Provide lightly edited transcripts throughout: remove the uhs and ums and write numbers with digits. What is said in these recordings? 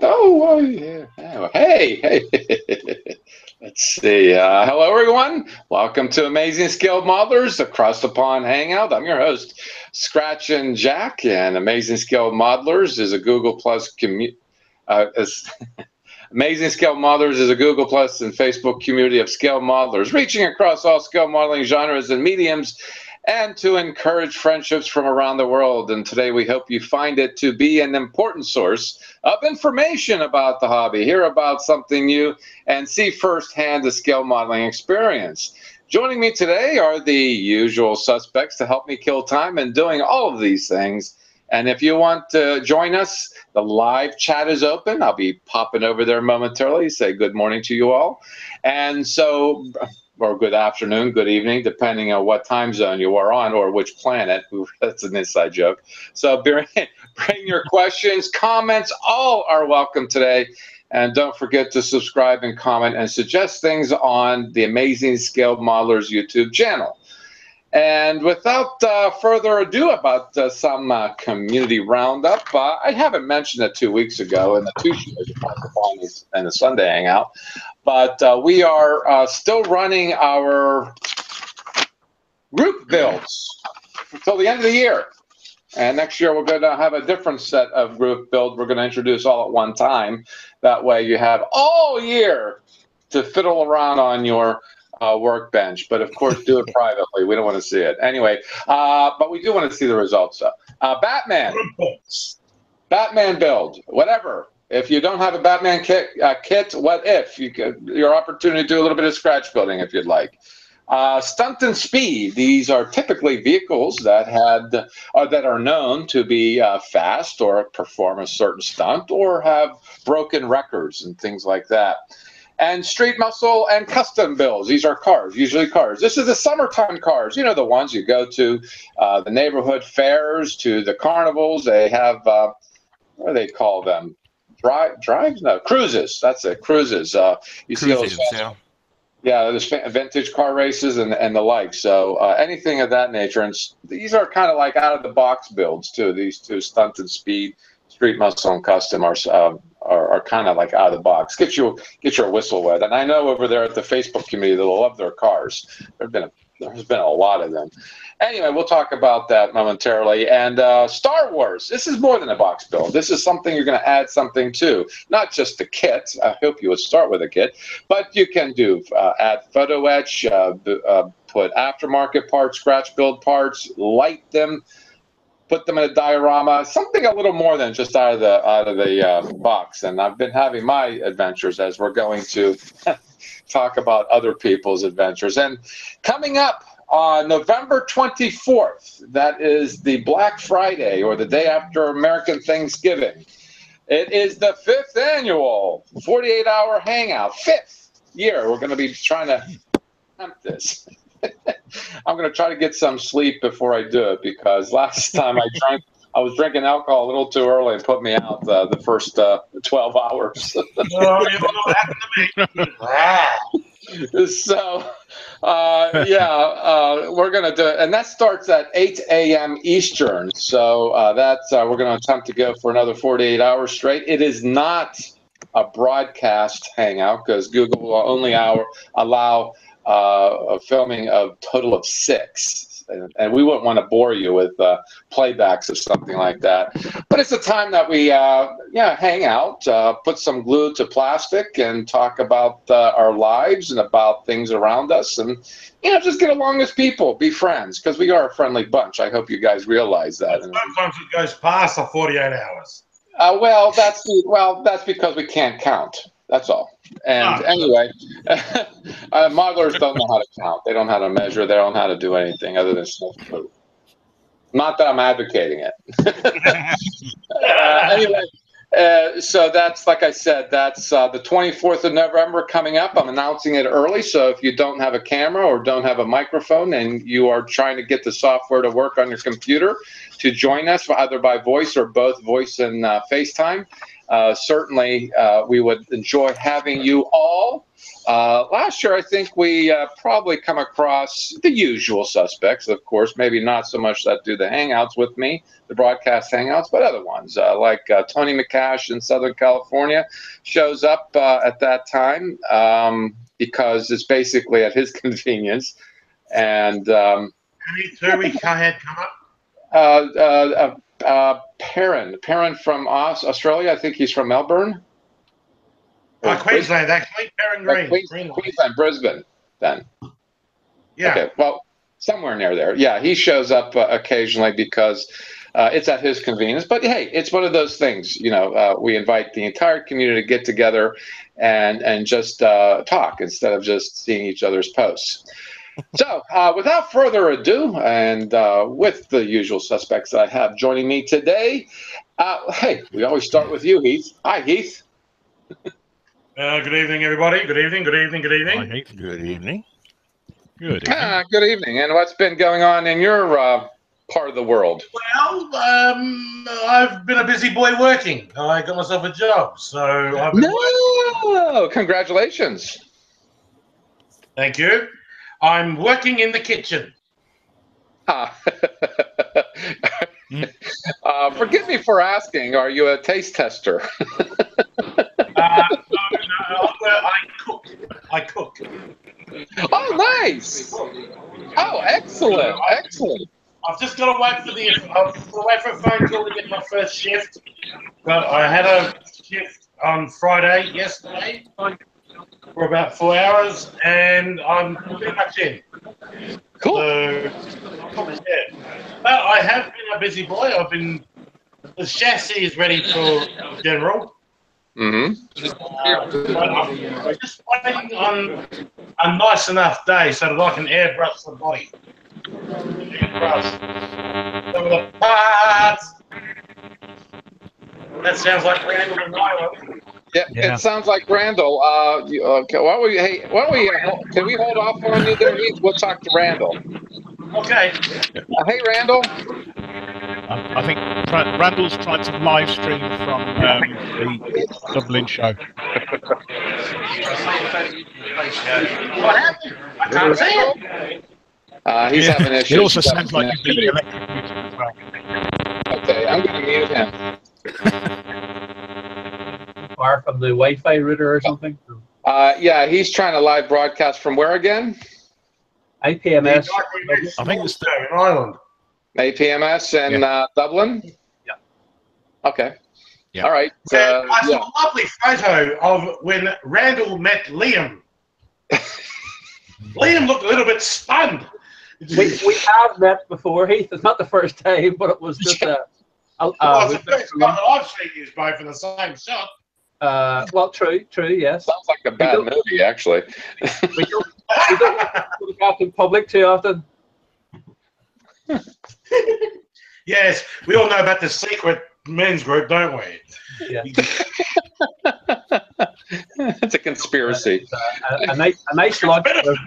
And yeah. Oh, hey. Let's see. Hello, everyone. Welcome to Amazing Scaled Modelers Across the Pond Hangout. I'm your host, Scratch and Jack, and Amazing Scaled Modelers is a Google Plus community. Amazing Scale Modelers is a Google Plus and Facebook community of scale modelers, reaching across all scale modeling genres and mediums, and to encourage friendships from around the world. And today we hope you find it to be an important source of information about the hobby, hear about something new, and see firsthand the scale modeling experience. Joining me today are the usual suspects to help me kill time in doing all of these things. And if you want to join us, the live chat is open. I'll be popping over there momentarily, say good morning to you all. And so, or good afternoon, good evening, depending on what time zone you are on or which planet. That's an inside joke. So bring your questions, comments, all are welcome today. And don't forget to subscribe and comment and suggest things on the Amazing Scaled Modelers YouTube channel. And without further ado about some community roundup, I haven't mentioned it 2 weeks ago in the two shows and the Sunday Hangout, but we are still running our group builds until the end of the year. And next year we're going to have a different set of group builds we're going to introduce all at one time. That way you have all year to fiddle around on your workbench, but of course do it privately. We don't want to see it anyway, but we do want to see the results. Batman build, whatever. If you don't have a Batman kit, what if you could, your opportunity to do a little bit of scratch building if you'd like. Stunt and speed. These are typically vehicles that that are known to be fast or perform a certain stunt or have broken records and things like that. And street muscle and custom builds. These are cars, usually cars. This is the summertime cars. You know, the ones you go to the neighborhood fairs, to the carnivals. They have, what do they call them? Drives? No, cruises. That's it, cruises. You see those, yeah, there's vintage car races and the like. So anything of that nature. And these are kind of like out-of-the-box builds, too. These two, stunt and speed, street muscle and custom, are kind of like out of the box. Get your whistle wet. And I know over there at the Facebook community they'll love their cars. There's been a lot of them. Anyway, we'll talk about that momentarily. And Star Wars. This is more than a box build. This is something you're going to add something to. Not just the kit. I hope you would start with a kit, but you can do add photo etch, put aftermarket parts, scratch build parts, light them, put them in a diorama, something a little more than just out of the box. And I've been having my adventures as we're going to talk about other people's adventures. And coming up on November 24th, that is the Black Friday or the day after American Thanksgiving. It is the 5th annual 48-hour hangout. 5th year. We're going to be trying to attempt this. I'm going to try to get some sleep before I do it, because last time I was drinking alcohol a little too early and put me out the first 12 hours. So, we're going to do it. And that starts at 8 a.m. Eastern. So we're going to attempt to go for another 48 hours straight. It is not a broadcast hangout because Google will only allow a filming of total of 6, and we wouldn't want to bore you with playbacks of something like that. But it's a time that we hang out, put some glue to plastic, and talk about our lives and about things around us, and just get along as people, be friends, because we are a friendly bunch. I hope you guys realize that. Sometimes it goes past the 48 hours. Well, that's because we can't count. That's all. And anyway, modelers don't know how to count. They don't know how to measure. They don't know how to do anything other than sniff food. Not that I'm advocating it. Anyway, so that's, like I said, that's the 24th of November coming up. I'm announcing it early, so if you don't have a camera or don't have a microphone and you are trying to get the software to work on your computer to join us either by voice or both voice and FaceTime, certainly we would enjoy having you all Last year, I think we probably come across the usual suspects, of course, maybe not so much that do the Hangouts with me, the broadcast Hangouts, but other ones, like Tony McCash in Southern California shows up at that time because it's basically at his convenience. And we can't come up. Perrin from Australia. I think he's from Melbourne. Queensland, actually. Perrin Green. Queensland, Brisbane, then. Yeah. Okay, well, somewhere near there. Yeah, he shows up occasionally because it's at his convenience. But hey, it's one of those things, you know, we invite the entire community to get together and just talk instead of just seeing each other's posts. So, without further ado, and with the usual suspects that I have joining me today, hey, we always start with you, Heath. Hi, Heath. Good evening, everybody. Good evening. Hi, Heath. Good evening. Good evening. Good evening. And what's been going on in your part of the world? Well, I've been a busy boy working. I got myself a job, so I've been working. Congratulations. Thank you. I'm working in the kitchen. Forgive me for asking, are you a taste tester? No, I cook. Oh, nice. Oh, excellent. I've just got to wait for a phone call to get my first shift. But I had a shift on Friday, yesterday, for about 4 hours, and I'm pretty much in. Cool. So, yeah. But I have been a busy boy. The chassis is ready for general. Mm-hmm. I'm just waiting on a nice enough day so that I can airbrush the body. Some of the parts. That sounds like Randall and Ireland. Yeah, it sounds like Randall. Okay, can we hold off on you there, Heath? We'll talk to Randall. Okay. Hey, Randall. I think Randall's trying to live stream from the Dublin show. What happened? I can't see it. He's having issues. It also sounds like he's being electrocuted as well. Okay, I'm going to mute him. Far from the Wi-Fi router or something? Yeah, he's trying to live broadcast from where again? IPMS. I think it's in Ireland. APMS in Dublin? Yeah. Okay. Yeah. All right. I saw a lovely photo of when Randall met Liam. Liam looked a little bit stunned. We have met before, Heath. It's not the first time, but it was just it's the first time that I've seen you both in the same shot. Well, true, yes. Sounds like a bad movie, actually. We don't look out in public too often. Yes, we all know about the secret men's group, don't we? Yeah. It's a conspiracy. A nice lunch, a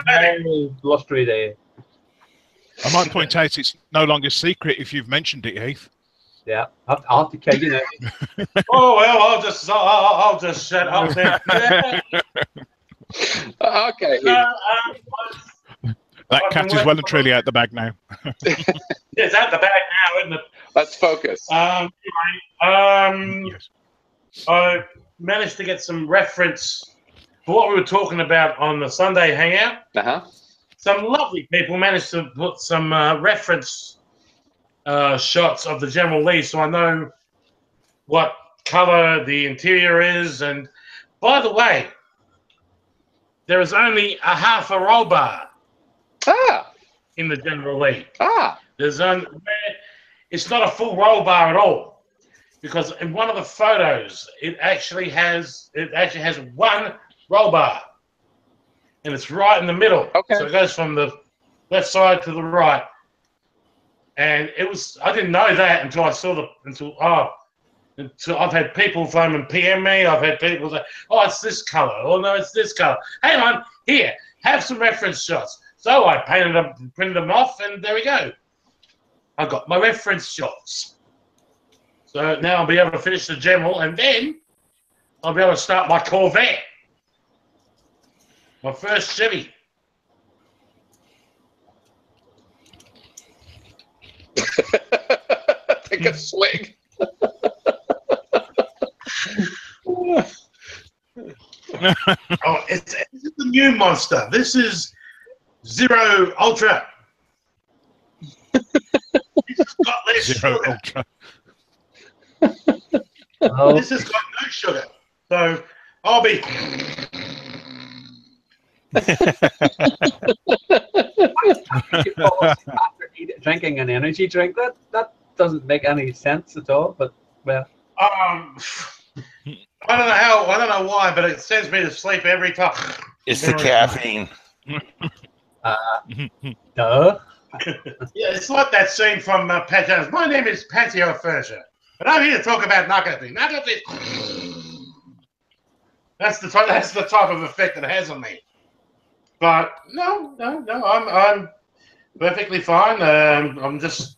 very blustery day. I might point out it's no longer secret if you've mentioned it, Heath. Yeah, I'll have to keg you now. Oh well, I'll just shut up then. Okay. That cat is well and truly out the bag now. It's out the bag now, isn't it? Let's focus. Yes. I managed to get some reference for what we were talking about on the Sunday Hangout. Uh-huh. Some lovely people managed to put some reference shots of the General Lee, so I know what color the interior is. And by the way, there is only a half a roll bar in the General Lee. It's not a full roll bar at all, because in one of the photos it actually has one roll bar, and it's right in the middle. Okay. So it goes from the left side to the right. And I didn't know that until I saw until I've had people phone and PM me. I've had people say, oh, it's this color. Oh, no, it's this color. Hang on, here, have some reference shots. So I painted them, printed them off, and there we go. I got my reference shots. So now I'll be able to finish the General, and then I'll be able to start my Corvette. My first Chevy. Take a swig. Oh, this is the new monster. This is Zero Ultra. This has got less Zero sugar. Ultra. Oh, This has got no sugar. So I'll be. after drinking an energy drink, that doesn't make any sense at all. But well, I don't know why, but it sends me to sleep every time. It's the caffeine. duh. Yeah, it's like that scene from Pat Jones. My name is Patio Furniture, but I'm here to talk about narcolepsy. Narcolepsy. That's the type of effect it has on me. But no, I'm perfectly fine. I'm just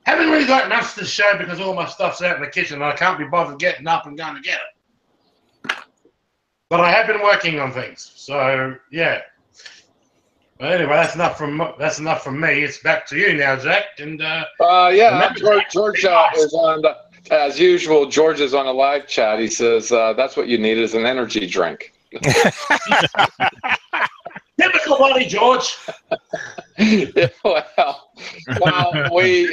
haven't really got much to show because all my stuff's out in the kitchen and I can't be bothered getting up and going to get it. But I have been working on things, so yeah. But anyway, that's enough from me. It's back to you now, Jack. And yeah, George is on the, as usual. George is on a live chat. He says that's what you need is an energy drink. Typical buddy, George. Yeah, well, we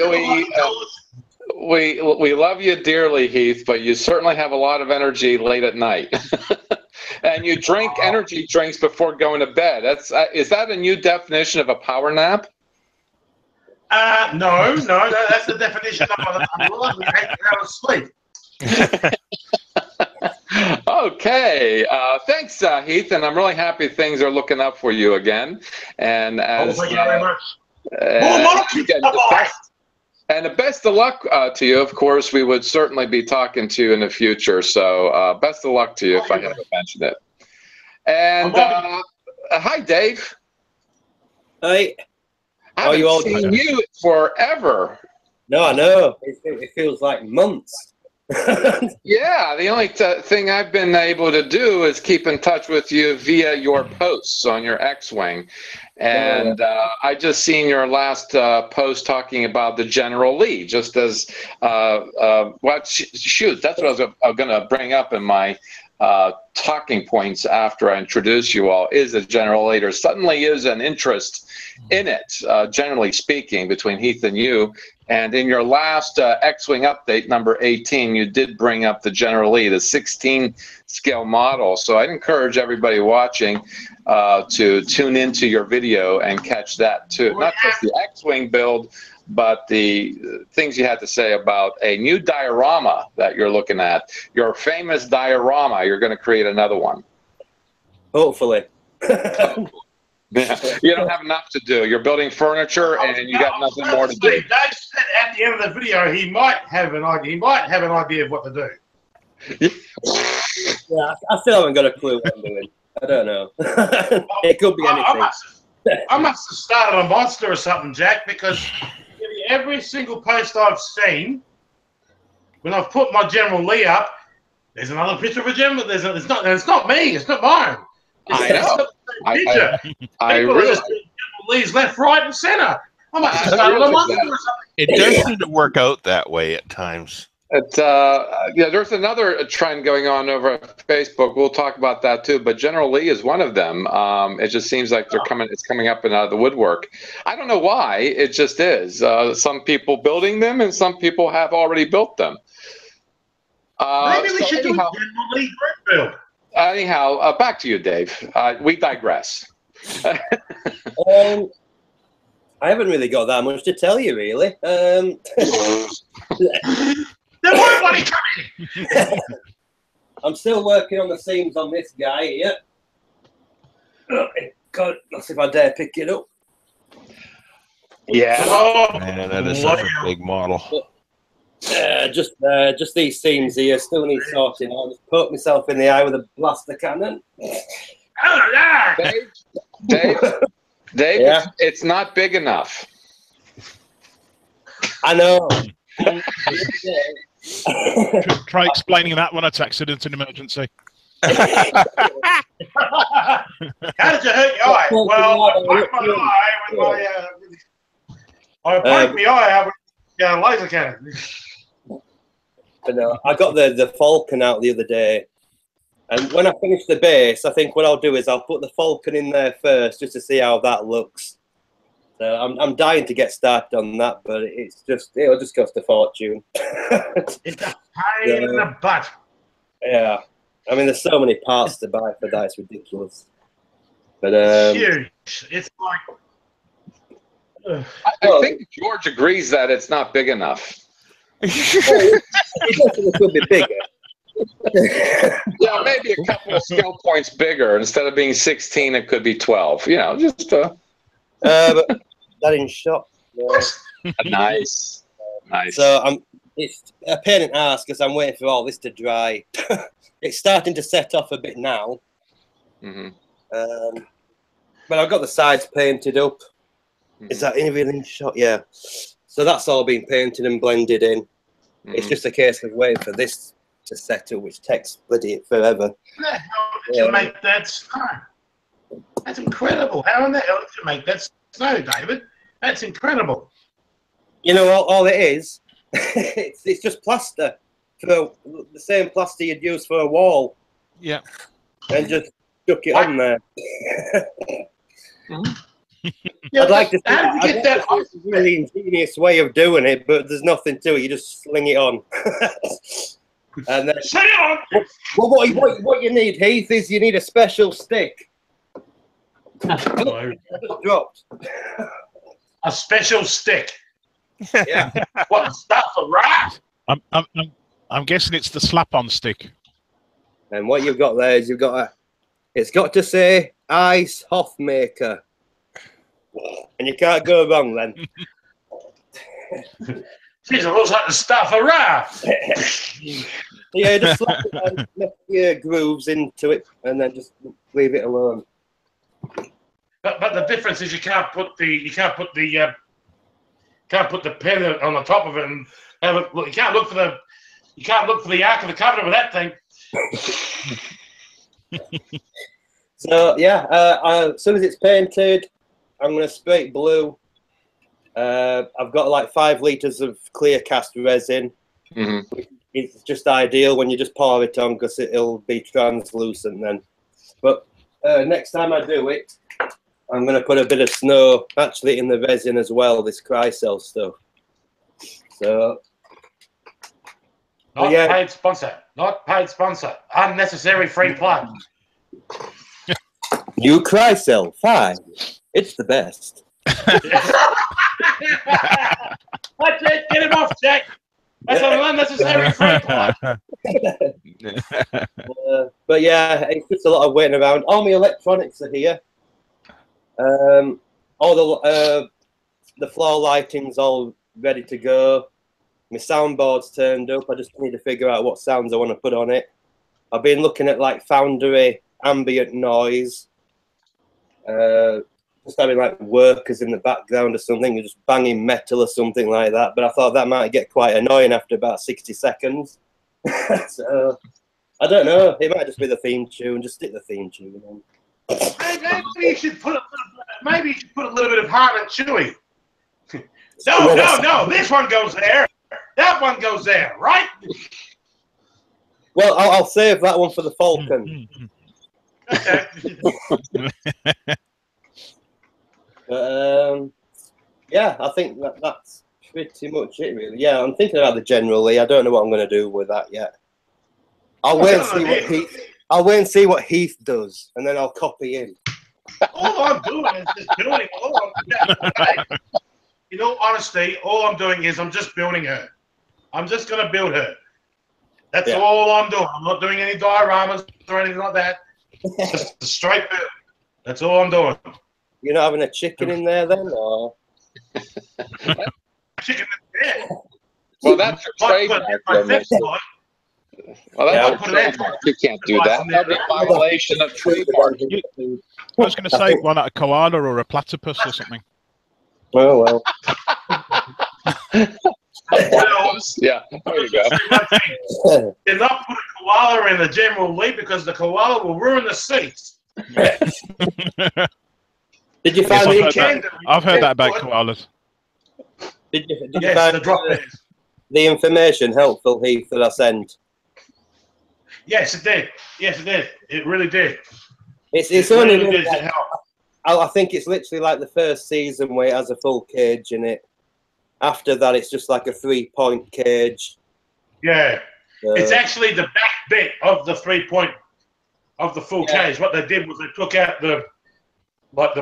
love you dearly, Heath, but you certainly have a lot of energy late at night. And you drink energy drinks before going to bed. Is that a new definition of a power nap? No, that's the definition of a lovely 8 hours sleep. Okay, thanks, Heath, and I'm really happy things are looking up for you again. And as thank you very much. And the best of luck to you. Of course, we would certainly be talking to you in the future. So best of luck to you if I haven't mentioned it. And hi, Dave. Hi. I haven't seen you forever. No, I know. It feels like months. Yeah, the only thing I've been able to do is keep in touch with you via your posts on your X-Wing. And I just seen your last post talking about the General Lee, just as, shoot, that's what I was going to bring up in my talking points after I introduce you all, is the General Lee. There suddenly is an interest in it, generally speaking, between Heath and you. And in your last X-Wing update, number 18, you did bring up the General Lee, the 16 scale model. So I'd encourage everybody watching to tune into your video and catch that too. Not just the X-Wing build, but the things you had to say about a new diorama that you're looking at. Your famous diorama, you're going to create another one. Hopefully. Yeah. You don't have enough to do. You're building furniture, and you got nothing more to do. Dave said at the end of the video he might have an idea. He might have an idea of what to do. Yeah, I still haven't got a clue what I'm doing. I don't know. It could be anything. I must have started a monster or something, Jack, because every single post I've seen, when I've put my General Lee up, there's another picture of a General. It's not me. It's not mine. I know. I really. Lee's left, right, and center. I must have started a monster or something. It does seem to work out that way at times. Yeah, there's another trend going on over at Facebook. We'll talk about that too. But General Lee is one of them. It just seems like it's coming up and out of the woodwork. I don't know why. It just is. Some people building them, and some people have already built them. Maybe we should do a General Lee group build. Anyhow, back to you, Dave. We digress. I haven't really got that much to tell you, really. There won't money coming. I'm still working on the seams on this guy here. God, let's see if I dare pick it up. Yeah. Man, that is such a big model. Just these seams here still need sorting. I just poked myself in the eye with a blaster cannon. Dave, Yeah? it's not big enough. I know. Try explaining that when it's accident and emergency. How did you hurt your eye? Well, I poked my eye with my. I poked my eye out with a laser cannon. But no, I got the Falcon out the other day, and when I finish the base, I think what I'll do is I'll put the Falcon in there first just to see how that looks. So I'm dying to get started on that, but it'll just cost a fortune. It's a pain in the butt. Yeah, I mean, there's so many parts to buy for that; it's ridiculous. But It's huge. It's like. I think George agrees that it's not big enough. It definitely could be bigger. Yeah, maybe a couple of skill points bigger. Instead of being 16, it could be 12. You know, just but that in shot. nice. So it's a pain in the ass because I'm waiting for all this to dry. It's starting to set off a bit now. But I've got the sides painted up. Is that in shot? Yeah. So that's all been painted and blended in. It's just a case of waiting for this to settle, which takes bloody forever. How the hell did you make that snow? That's incredible. How in the hell did you make that snow, David? That's incredible. You know, all it is, it's just plaster. For the same plaster you'd use for a wall. Yeah. And just stuck it on there. Yeah, I'd like to see how did you get that? It's a really ingenious way of doing it, but there's nothing to it. You just sling it on. And then, Sling it on! well, what you need, Heath, is you need a special stick. I just dropped. A special stick. Yeah. What stuff a rat? I'm guessing it's the slap-on stick. And what you've got there is it's got to say Ice Hofmaker. And you can't go wrong then. Jeez, it looks like the stuff a rat. Yeah, just slap it and make your grooves into it, and then just leave it alone. But the difference is you can't put the pen on the top of it and have it. Look, you can't look for the Ark of the Covenant with that thing. So yeah, as soon as it's painted, I'm going to spray it blue. I've got like 5 litres of clear cast resin. It's just ideal when you just pour it on because it'll be translucent then. But next time I do it, I'm going to put a bit of snow actually in the resin as well, this Crycell stuff. So, Not paid sponsor. Not paid sponsor. Unnecessary free plug. New Crycell 5. It's the best. That's it. Get him off, Jack. That's an unnecessary free plug. But yeah, it's just a lot of waiting around. All my electronics are here. All the floor lighting's all ready to go. My soundboard's turned up. I just need to figure out what sounds I want to put on it. I've been looking at like Foundry ambient noise. Just having like workers in the background or something, you're just banging metal or something like that. But I thought that might get quite annoying after about 60 seconds. So I don't know. It might just be the theme tune. Just stick the theme tune on. Maybe you should put a little bit of Hard and Chewy. No. This one goes there. That one goes there, right? Well, I'll save that one for the Falcon. Okay. Yeah, I think that's pretty much it, really. Yeah, I'm thinking about the generally. I don't know what I'm going to do with that yet. I'll wait and see what Heath does, and then I'll copy him. All I'm doing is just building. In all honesty, all I'm doing is I'm just building her. I'm just going to build her. That's all I'm doing. I'm not doing any dioramas or anything like that. Just a straight build. That's all I'm doing. You're not having a chicken in there then, or? Chicken in there. Well, that's your trademark. Well, that's your trademark. You can't do that. That'd be a violation of trademark. I was going to say one at a koala or a platypus or something. Oh, well. Well, Yeah, there you go. do not put a koala in the general lead because the koala will ruin the seats. Did you Yes, find I've heard that about koalas. Did you Yes, find the drop bears. the information helpful, Heath, that I sent? Yes, it did. Yes, it did. It really did. It's It only really really did like, help. I think it's literally like the first season where it has a full cage in it. After that, it's just like a 3-point cage. Yeah. It's actually the back bit of the 3-point of the full cage. What they did was they took out the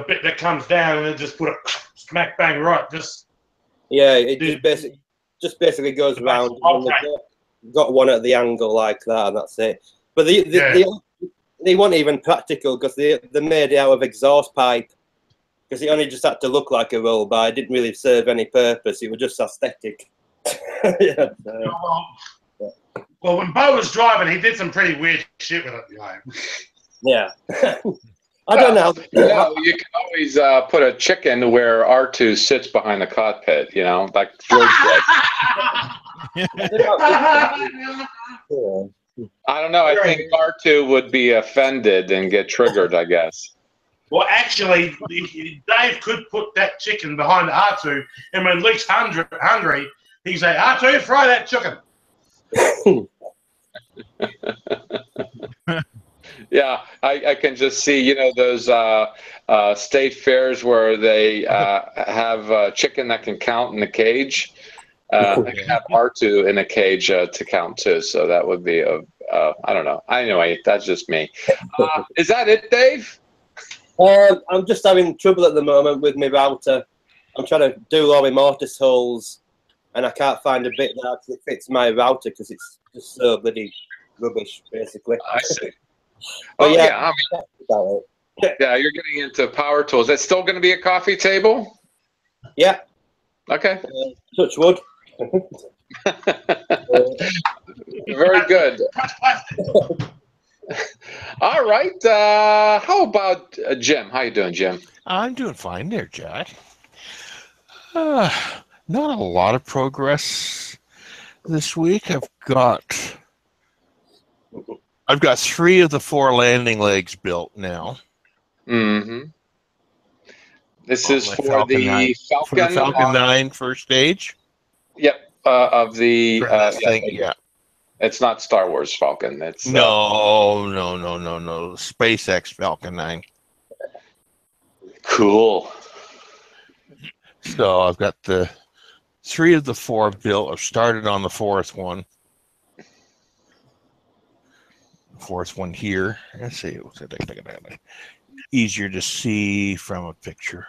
bit that comes down and then just put it smack bang right. It just basically goes around. Okay. Got one at the angle like that, and that's it. But they weren't even practical because they made it out of exhaust pipe. Because it only just had to look like a roll bar. It didn't really serve any purpose. It was just aesthetic. Well, when Bo was driving, he did some pretty weird shit with it. Yeah. I don't know. You can always put a chicken where R2 sits behind the cockpit, like George did. I don't know. I think R2 would be offended and get triggered, I guess. Well, actually, Dave could put that chicken behind R2, and when Luke's hungry, he can say, R2, fry that chicken. Yeah, I can just see, those state fairs where they have chicken that can count in the cage. They can have R2 in a cage to count too. So that would be I don't know. Anyway, that's just me. Is that it, Dave? I'm just having trouble at the moment with my router. I'm trying to do all my mortise holes, and I can't find a bit that actually fits my router because it's just so bloody rubbish, basically. I see. But yeah, yeah, you're getting into power tools. That's still going to be a coffee table? Yeah. Okay. Touch wood. Very good. All right. How about Jim? How you doing, Jim? I'm doing fine there, Jack. Not a lot of progress this week. I've got 3 of the 4 landing legs built now. Mm-hmm. This is for Falcon the 9. Falcon, For the Falcon 9 first stage. Yep. Of the thing, yeah. It's not Star Wars Falcon. It's no. SpaceX Falcon 9. Cool. So I've got the 3 of the 4 built. I've started on the 4th one. The 4th one here. Let's see. Easier to see from a picture.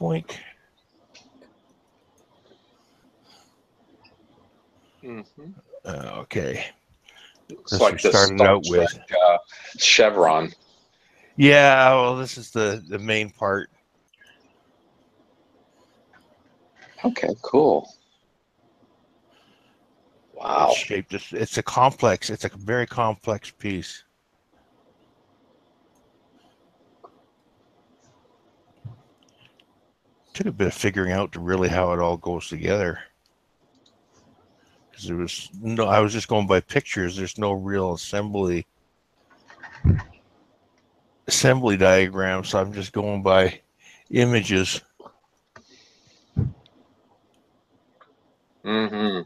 Boink. Mm-hmm. Okay. It's like the started out with chevron. Yeah, well, this is the main part. Okay, cool. Wow. It's a complex. It's a very complex piece. Took a bit of figuring out to really how it all goes together. Because I was just going by pictures. There's no real assembly diagram, so I'm just going by images. Mm-hmm.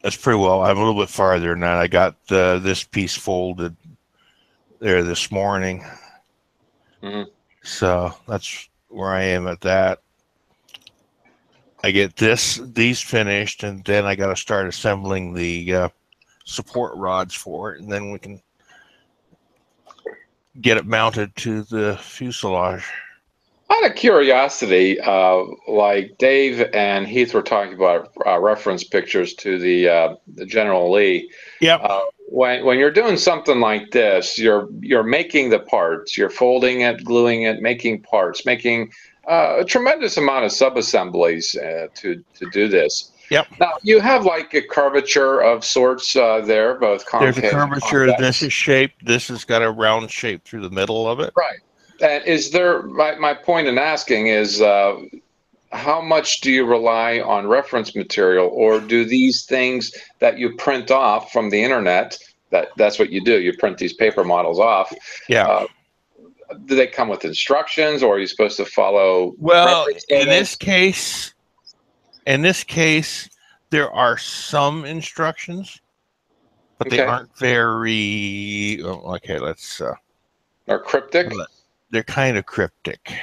That's pretty well. I'm a little bit farther than that. I got this piece folded there this morning. Mm-hmm. So that's where I am at that. I get these finished, and then I got to start assembling the support rods for it, and then we can get it mounted to the fuselage. Out of curiosity, like Dave and Heath were talking about reference pictures to the General Lee. Yep. When you're doing something like this, you're making the parts, you're folding it, gluing it, making parts, making a tremendous amount of sub-assemblies to do this. Yep. Now you have like a curvature of sorts there, both concave. There's a curvature. This is shaped. This has got a round shape through the middle of it. Right. And is there, my point in asking is, how much do you rely on reference material, or do these things that you print off from the internet, that's what you do, you print these paper models off? Yeah. Do they come with instructions, or are you supposed to follow? Well, reference in tables? this case, there are some instructions, but they Okay. aren't very. Oh, okay, let's. Or cryptic? They're kind of cryptic.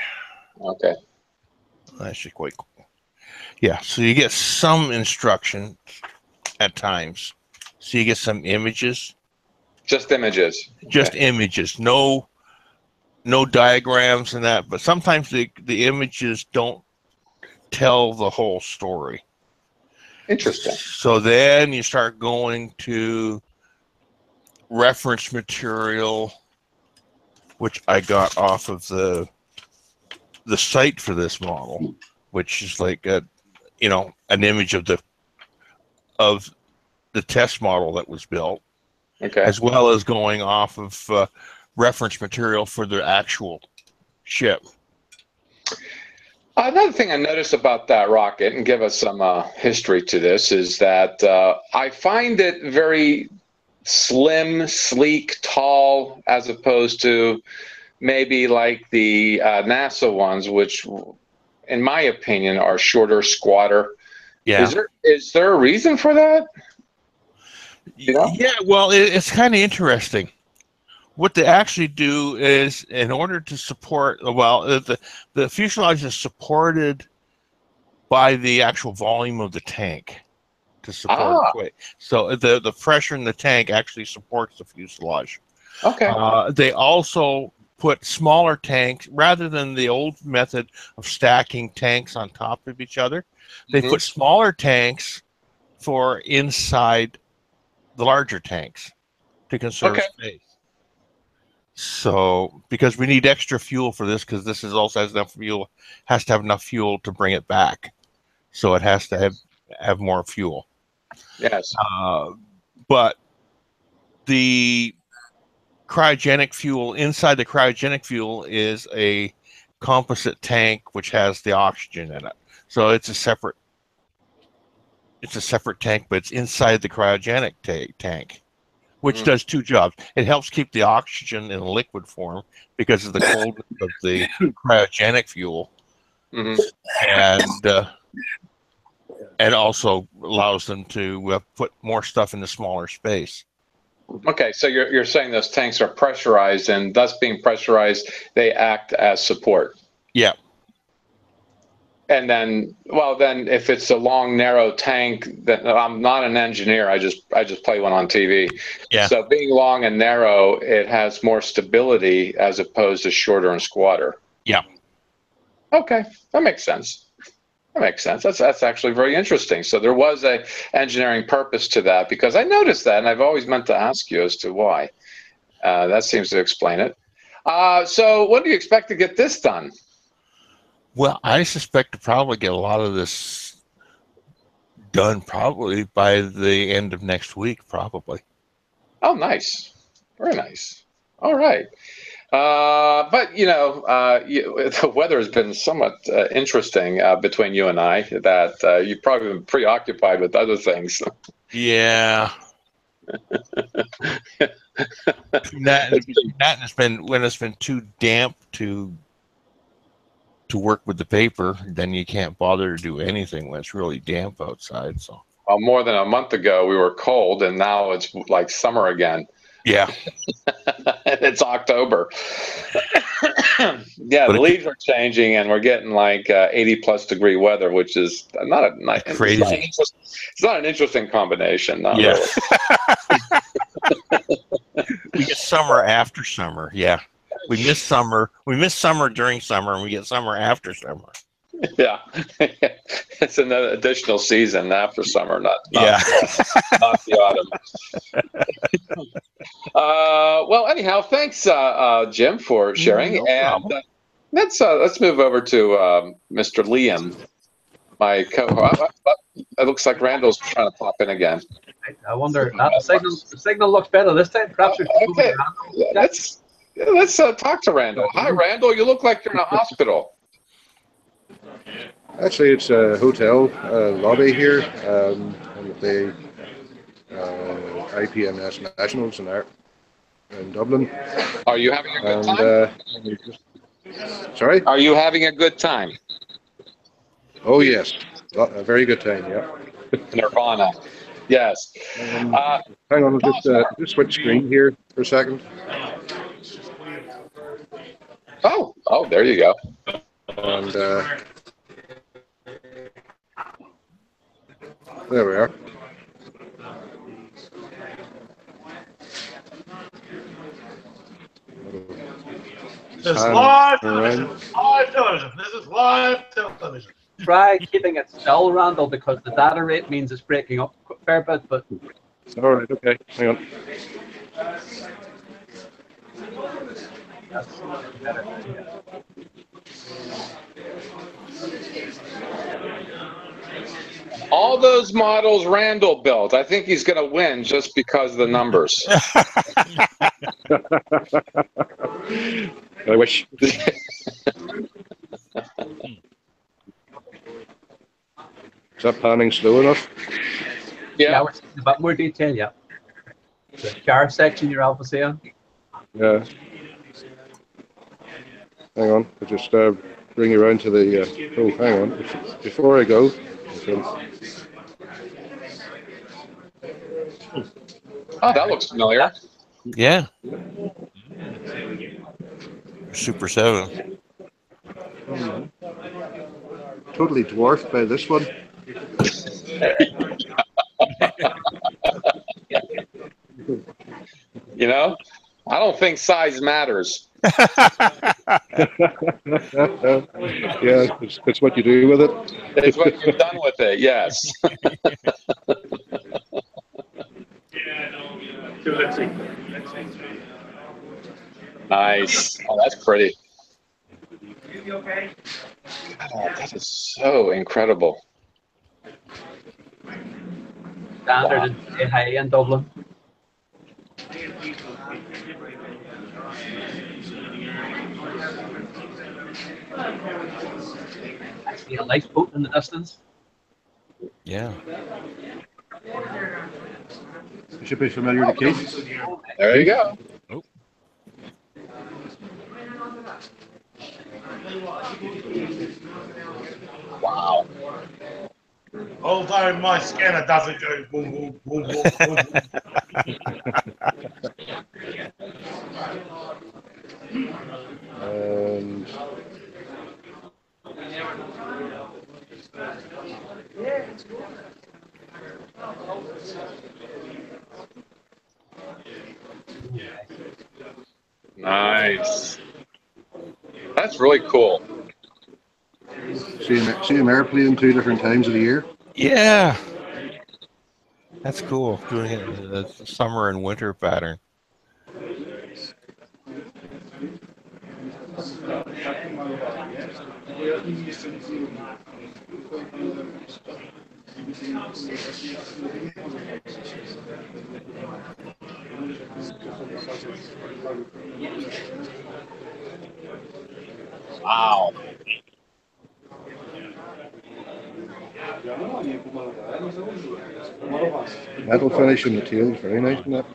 Okay. Actually, quite cool. Yeah, so you get some instruction at times. So you get some images. Just images. Just images. No diagrams and that. But sometimes the images don't tell the whole story. Interesting. So then you start going to reference material, which I got off of the site for this model, which is like an image of the test model that was built, Okay. as well as going off of reference material for the actual ship. Another thing I noticed about that rocket, and give us some history to this, is that I find it very slim, sleek, tall, as opposed to maybe like the NASA ones, which, in my opinion, are shorter, squatter. Yeah. Is there a reason for that? You know? Yeah, well, it's kind of interesting. What they actually do is, in order to support, well, the fuselage is supported by the actual volume of the tank to support its weight. So the pressure in the tank actually supports the fuselage. Okay. They also put smaller tanks, rather than the old method of stacking tanks on top of each other. They put smaller tanks for inside the larger tanks to conserve space. So, because we need extra fuel for this, because this is also has to have enough fuel to bring it back. So it has to have more fuel. Yes. But the cryogenic fuel, inside the cryogenic fuel is a composite tank which has the oxygen in it. So it's a separate tank, but it's inside the cryogenic tank, which does two jobs. It helps keep the oxygen in liquid form because of the coldness of the cryogenic fuel, and also allows them to put more stuff into smaller space. Okay, so you're saying those tanks are pressurized, and thus being pressurized, they act as support. Yeah. And then, well, then if it's a long, narrow tank, then I'm not an engineer. I just play one on TV. Yeah. So being long and narrow, it has more stability as opposed to shorter and squatter. Yeah. Okay, that makes sense. That makes sense. That's actually very interesting. So there was a engineering purpose to that, because I noticed that, and I've always meant to ask you as to why. That seems to explain it. So when do you expect to get this done? Well, I suspect to probably get a lot of this done probably by the end of next week, probably. Oh, nice. Very nice. All right. But, the weather has been somewhat interesting between you and I, that you've probably been preoccupied with other things. Yeah. When it's been too damp to work with the paper, then you can't bother to do anything when it's really damp outside. So, well, more than a month ago, we were cold, and now it's like summer again. Yeah. It's October. Yeah, the leaves are changing, and we're getting like 80+ degree weather, which is not crazy. It's not an interesting combination. Not yeah. Really. We get summer after summer. Yeah. We miss summer. We miss summer during summer, and we get summer after summer. Yeah. It's an additional season after summer, not the autumn. Well, anyhow, thanks, Jim, for sharing. No problem. Let's move over to Mr. Liam, my co-host. It looks like Randall's trying to pop in again. I wonder. The signal looks better this time. Perhaps okay. Yeah, let's talk to Randall. Hi, Randall. You look like you're in a hospital. Actually, it's a hotel lobby here with the IPMS Nationals in Dublin. Are you having a good time? Sorry? Are you having a good time? Oh, yes. A very good time, yeah. Nirvana. Yes. Hang on, just switch screen here for a second. Oh, there you go. And there we are. This is live television. Live television. This is live television. Try keeping it still, Randall, because the data rate means it's breaking up a fair bit, but... All right, okay. Hang on. That's better. All those models Randall built, I think he's going to win just because of the numbers. I wish. Is that panning slow enough? Yeah, we're seeing a bit more detail, yeah. The car section you're alpha seeing? Yeah. Hang on, I'll just bring you around to the... oh, hang on. Before I go... Oh, that looks familiar. Yeah. Super 7. Totally dwarfed by this one. You know, I don't think size matters. Yeah, it's what you do with it. It's what you've done with it, yes. Nice. Oh, that's pretty. Oh, that is so incredible. Standard and high in Dublin. I see a lifeboat in the distance. Yeah. You should be familiar with Keith. There you go. Oh. Wow. Although my scanner doesn't go boom, boom, boom, boom, boom, boom. And Nice. That's really cool. see him airplane 2 different times of the year. Yeah. That's cool. Doing it in the summer and winter pattern. Wow. Metal finish in the tail is very nice, isn't it?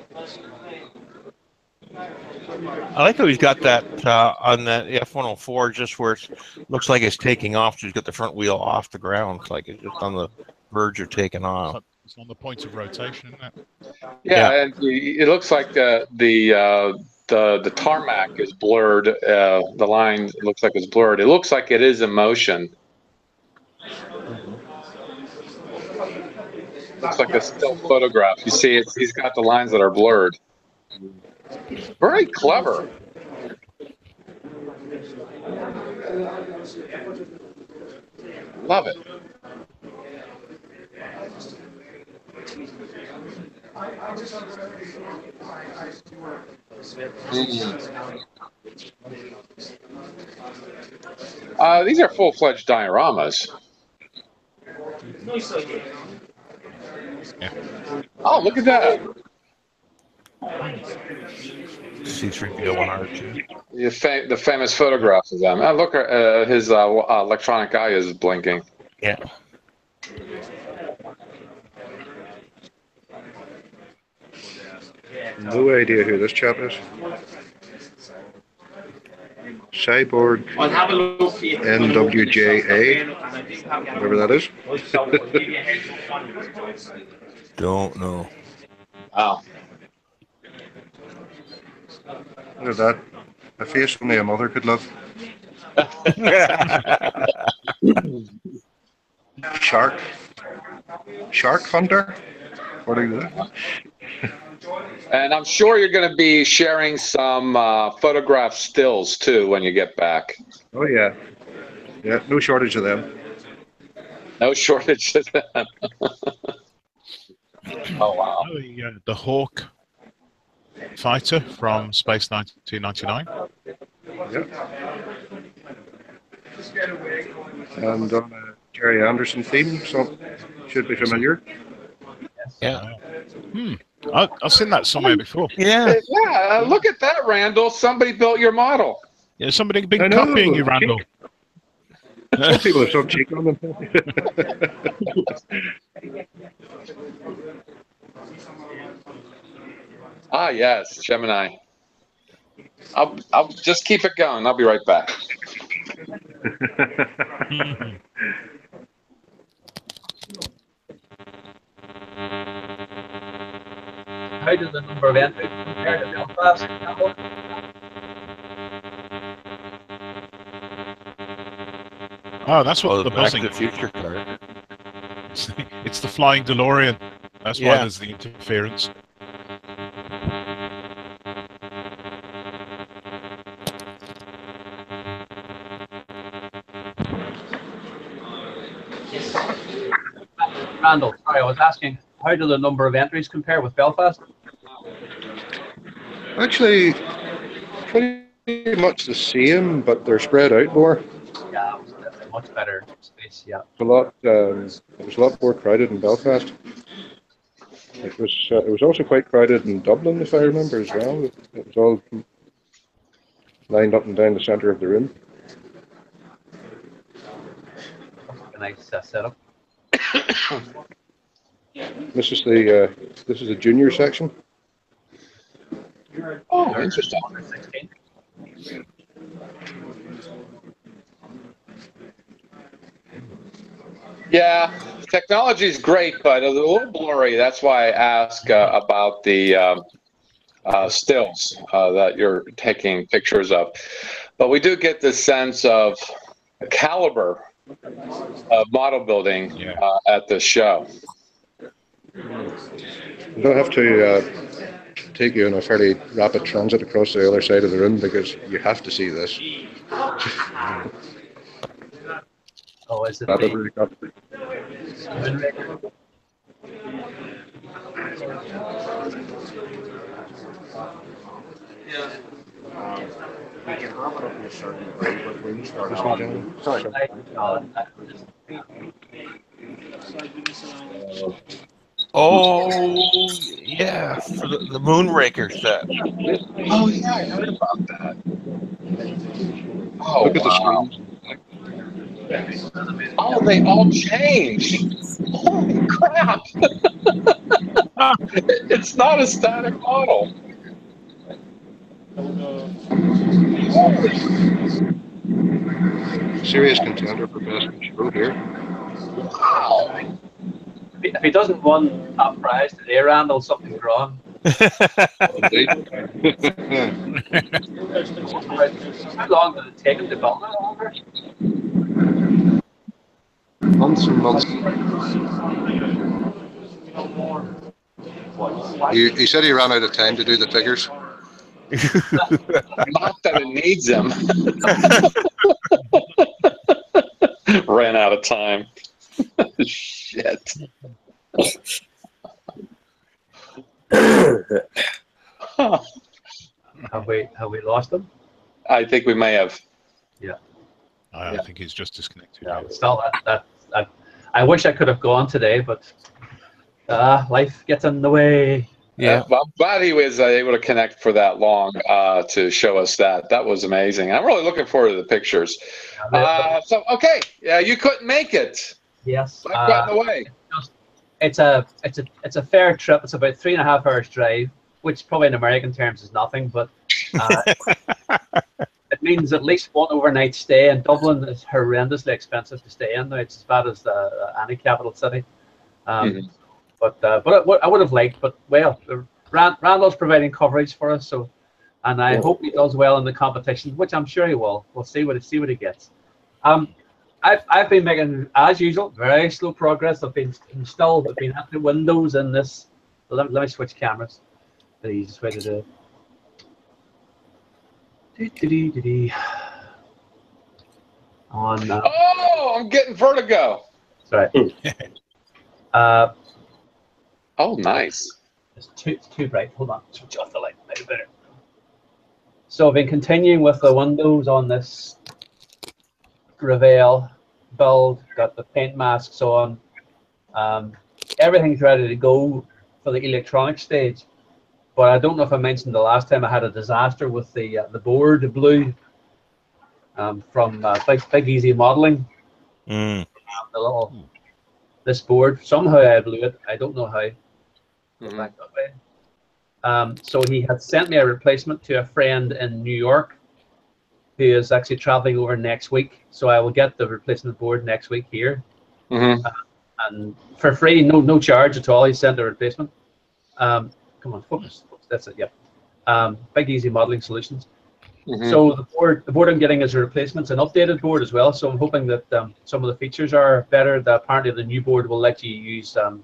I like how he's got that on that F-104, just where it looks like it's taking off. So he's got the front wheel off the ground, it's like it's just on the verge of taking off. It's on the point of rotation, isn't it? Yeah, and it looks like the tarmac is blurred. The line looks like it's blurred. It looks like it is in motion. Looks like a still photograph. You see, he's got the lines that are blurred. Very clever. Love it. These are full-fledged dioramas. Yeah. Oh, look at that. C3PO on R2. The famous photographs of them. Look, his electronic eye is blinking. Yeah. No idea who this chap is. Cyborg NWJA, whatever that is. Don't know. Wow. Look at that. A face only a mother could love. Shark Hunter? What are you doing? And I'm sure you're going to be sharing some photograph stills too when you get back. Oh yeah. Yeah, no shortage of them. No shortage of them. Oh wow. The Hawk fighter from Space 1999. Yep. And on a Jerry Anderson theme, so should be familiar. Yeah. I've seen that somewhere before. Yeah. Yeah, look at that, Randall. Somebody built your model. Yeah, somebody been I know. copying you, Randall. Some people have some cheek on them. Ah, yes, Gemini. I'll just keep it going. I'll be right back. How does the number of entries compare to Belfast? Oh, that's what the Back buzzing. to the Future car. It's the flying DeLorean. That's why Yeah. there's the interference. Randall, sorry, I was asking, how do the number of entries compare with Belfast? Actually, pretty much the same, but they're spread out more. Yeah, that's a much better space, yeah. It was a lot more crowded in Belfast. It was also quite crowded in Dublin, if I remember as well. It was all lined up and down the centre of the room. A nice setup. This is the junior section. Oh, interesting. 16. Yeah, technology is great, but a little blurry. That's why I ask about the stills that you're taking pictures of. But we do get the sense of the caliber of model building at the show. You don't have to take you in a fairly rapid transit across the other side of the room because you have to see this. Oh, is it That the really got me. Moonraker? Oh, yeah, for the Moonraker set. Oh, yeah, I heard about that. Oh, Look at the wow. screens. Oh, they all changed. Holy crap. It's not a static model. Serious contender for best in show here. Wow. If he doesn't win top prize today, Randall, something's wrong. Indeed. How long did it take him to build that over? Months and months. He said he ran out of time to do the figures. Not that it needs them. Ran out of time. Shit. Have we lost him? I think we may have. Yeah. I think he's just disconnected. Yeah. Still, I wish I could have gone today, but life gets in the way. Yeah. I'm glad he was able to connect for that long to show us that. That was amazing. I'm really looking forward to the pictures. So, okay, yeah, you couldn't make it. Yes. Life got in the way. It's a fair trip. It's about 3.5 hours drive, which probably in American terms is nothing, but it means at least one overnight stay. And Dublin is horrendously expensive to stay in. Now it's as bad as any capital city. But I would have liked. But well, Randall's providing coverage for us, so, and I hope he does well in the competition, which I'm sure he will. We'll see what he gets. I've been making, as usual, very slow progress. I've been at the windows in this. Let me switch cameras. The easiest way to do it. On. Oh, I'm getting vertigo. Sorry. Oh, nice. It's too bright. Hold on. Switch off the light. Maybe better. So I've been continuing with the windows on this Reveal build. Got the paint masks on. Everything's ready to go for the electronic stage. But I don't know if I mentioned the last time I had a disaster with the board, the blue, from Big Easy Modeling. This board, somehow I blew it. I don't know how. Back that way. So he had sent me a replacement to a friend in New York who is actually traveling over next week. So I will get the replacement board next week here. And for free, no charge at all. He sent a replacement. Come on, focus. That's it, yeah. Big Easy Modeling Solutions. So the board I'm getting is a replacement, an updated board as well. So I'm hoping that some of the features are better. Apparently the new board will let you use an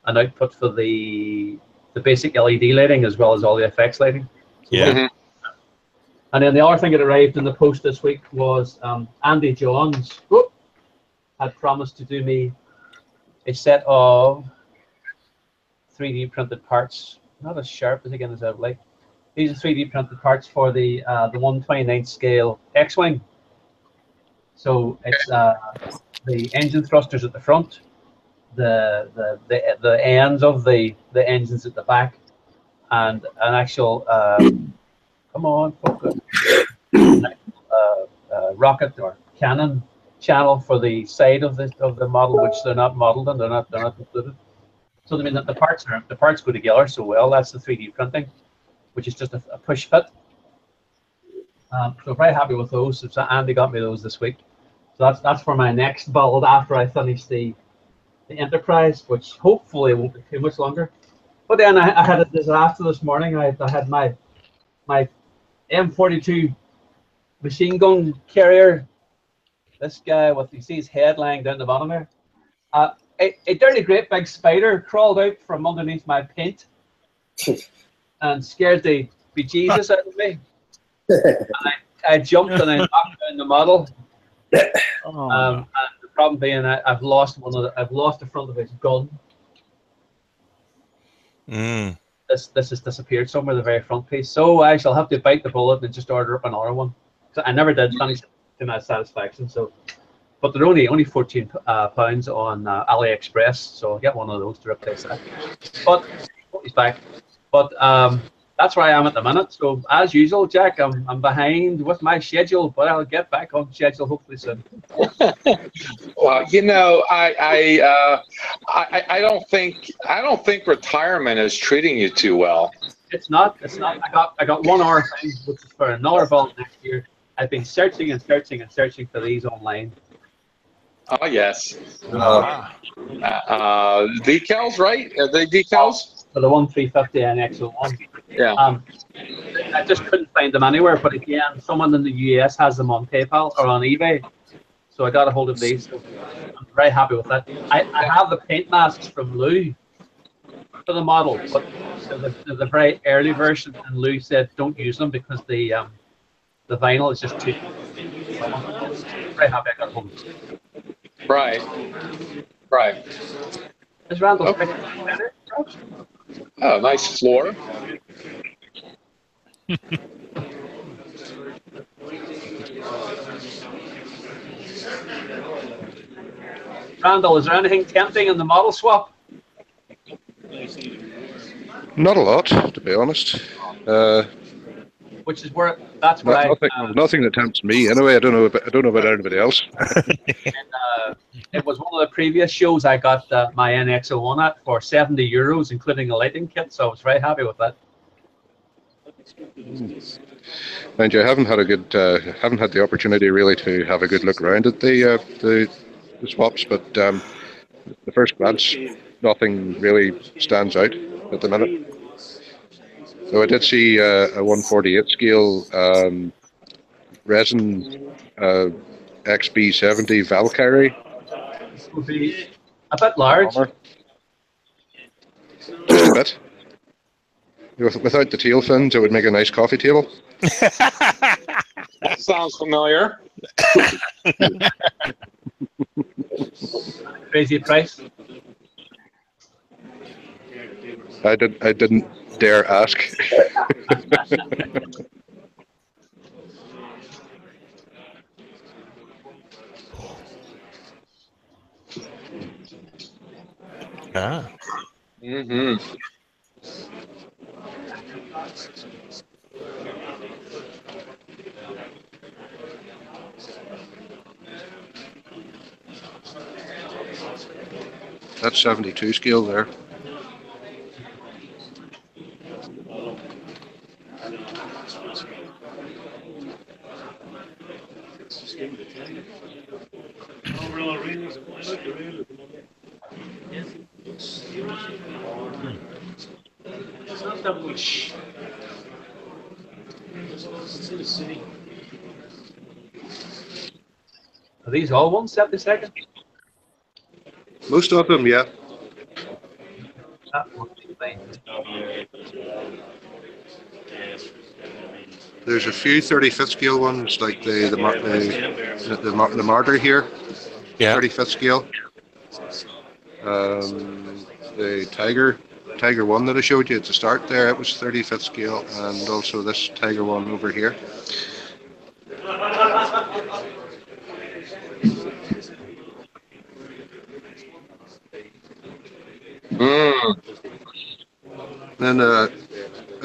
output for the basic LED lighting as well as all the effects lighting. So and then the other thing that arrived in the post this week was Andy Johns had promised to do me a set of 3D printed parts, not as sharp as again as I would like. These are 3D printed parts for the 1/29th scale X-wing. So it's the engine thrusters at the front, the ends of the engines at the back, and an actual come on, focus, rocket or cannon channel for the side of the model, which they're not modeled and they're not included. So I mean that the parts go together so well. That's the 3D printing, which is just a push fit. So very happy with those. So Andy got me those this week. So that's for my next build after I finish the Enterprise, which hopefully won't be too much longer. But then I had a disaster this morning. I had my M42 machine gun carrier. This guy with, you see his head lying down the bottom there. A dirty great big spider crawled out from underneath my paint and scared the bejesus out of me. And I jumped and I knocked down the model. And the problem being I've lost the front of his gun. This has disappeared somewhere, the very front piece. So I shall have to bite the bullet and just order up another one. So I never did finish to my satisfaction. So, but they're only 14 pounds on AliExpress. So I'll get one of those to replace that. But he's back. But that's where I am at the minute. So as usual, Jack, I'm behind with my schedule, but I'll get back on schedule hopefully soon. Well, you know, I don't think retirement is treating you too well. It's not. I got 1 hour thing, which is for another vault next year. I've been searching and searching and searching for these online. Oh yes. Decals, right? Are they decals? For the 1350 NX01. Yeah. I just couldn't find them anywhere, but again, someone in the US has them on PayPal or on eBay. So I got a hold of these. So I'm very happy with that. I have the paint masks from Lou for the model, but the very early version, and Lou said don't use them because the vinyl is just too. So I'm very happy I got a hold of them. Right. Is Randall's picture better? Oh, nice floor. Randall, is there anything tempting in the model swap? Not a lot, to be honest. Which is where that's where Nothing that tempts me. Anyway, I don't know about anybody else. It was one of the previous shows I got my NX01 at for €70, including a lighting kit. So I was very happy with that. Mind you, I haven't had the opportunity really to have a good look around at the swaps, but the first glance, nothing really stands out at the minute. So I did see a 148 scale resin XB70 Valkyrie. It would be a bit large. Just a bit. Without the tail fins, it would make a nice coffee table. That sounds familiar. Crazy price. I didn't dare ask. Ah. Mm-hmm. That's 72 scale there. Are these all 172nd? Most of them, yeah. That must be fine. There's a few 35th scale ones, like the Martyr here, Yeah. 35th scale. The Tiger one that I showed you at the start there, it was 35th scale, and also this Tiger one over here. Then a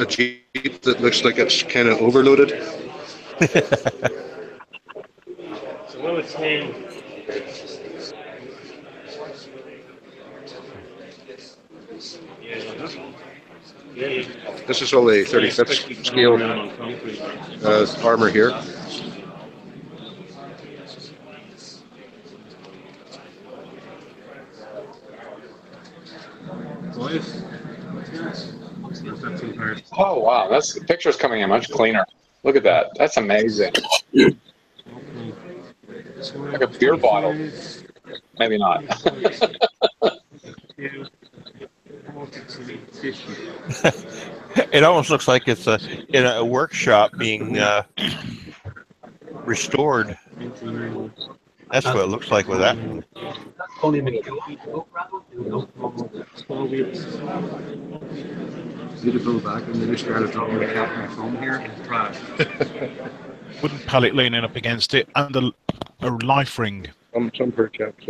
Jeep that looks like it's kind of overloaded. So what was saying? This is all the 35th scale armor here. Oh wow, the picture's coming in much cleaner. Look at that. That's amazing. Like a beer bottle. Maybe not. It almost looks like it's in a workshop being restored. That's what it looks like with that. Tony McHugh. Beautiful back, and they just started dropping the cap on foam here. Wooden pallet leaning up against it, and a life ring. Some poor chaps,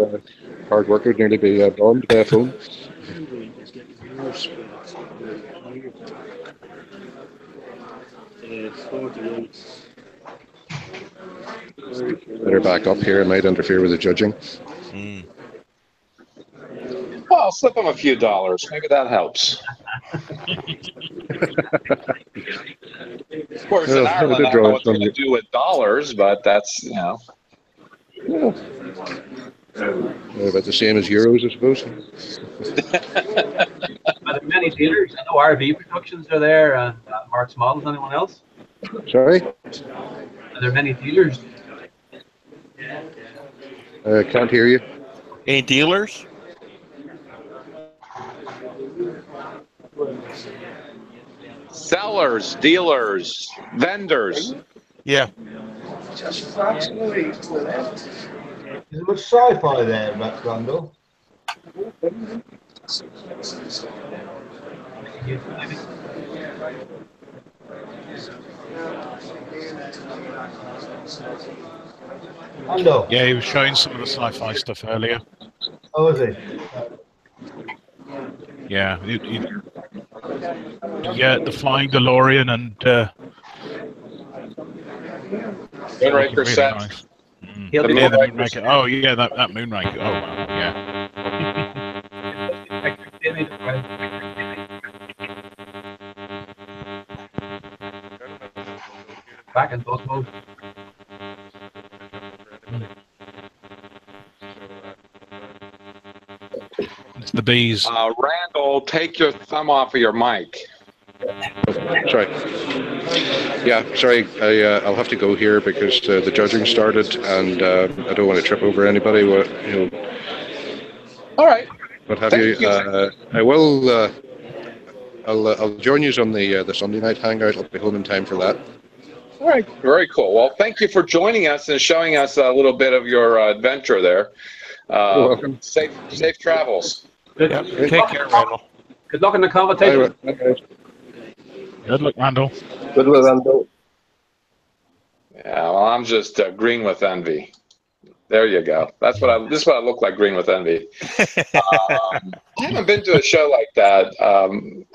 hard worker, nearly be bombed by a phone. Better back up here, it might interfere with the judging. Mm. Well, I'll slip them a few dollars. Maybe that helps. Of course, in Ireland, I don't know what they're going to do with dollars, but that's, Yeah. About the same as euros, I suppose. Are there many dealers? I know RV Productions are there, and Mark's Models. Anyone else? Sorry? Are there many dealers? Can't hear you. Any dealers? sellers, dealers, vendors. Yeah. Is there much sci-fi there, Randall? Randall? Yeah, he was showing some of the sci-fi stuff earlier. Oh, is he? Yeah, The Flying DeLorean and Moonraker really set. nice. He'll The be Yeah, the Moonraker Moonraker. Oh yeah, that Moonraker. Oh wow, yeah. back in boss mode. It's the bees. Randall, take your thumb off of your mic. Sorry. Yeah, sorry. I'll have to go here because the judging started, and I don't want to trip over anybody. All right. What have Thank you? I will. I'll join you on the Sunday night hangout. I'll be home in time for that. All right. Very cool. Well, thank you for joining us and showing us a little bit of your adventure there. You're welcome. Safe travels. Good. Yep. Take care, Randall. Good luck in the competition. Good luck, Randall. Good luck, Randall. Yeah. Well, I'm just green with envy. There you go. This is what I look like, green with envy. I haven't been to a show like that.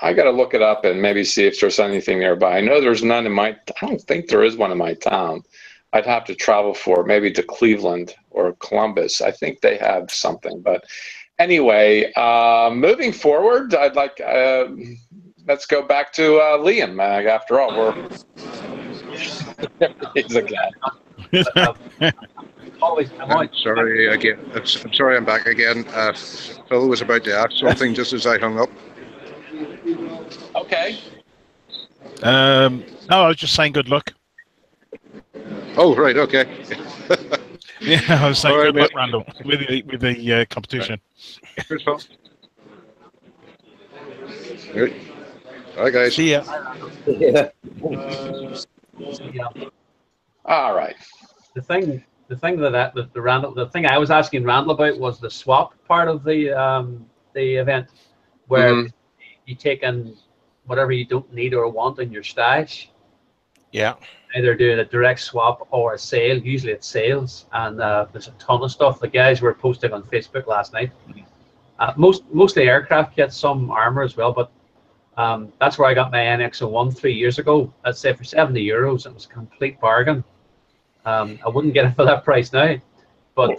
I got to look it up and maybe see if there's anything nearby. I know there's none I don't think there is one in my town. I'd have to travel for maybe to Cleveland or Columbus. I think they have something. But anyway, moving forward, I'd like let's go back to Liam. After all, he's again. I'm sorry again. I'm sorry I'm back again. Phil was about to ask something just as I hung up. Okay. No, I was just saying good luck. Oh, right, okay. Yeah, I was saying All right, good luck, mate. Randall, with the competition. Cheers, Phil. Good. Bye, guys. See ya. Yeah. All right. The thing the thing I was asking Randall about was the swap part of the event, where you take in whatever you don't need or want in your stash, Yeah. either doing a direct swap or a sale. Usually it's sales, and there's a ton of stuff. The guys were posting on Facebook last night. Mostly aircraft kits, some armor as well, but that's where I got my NX-01 3 years ago. I'd say for €70, it was a complete bargain. I wouldn't get it for that price now, but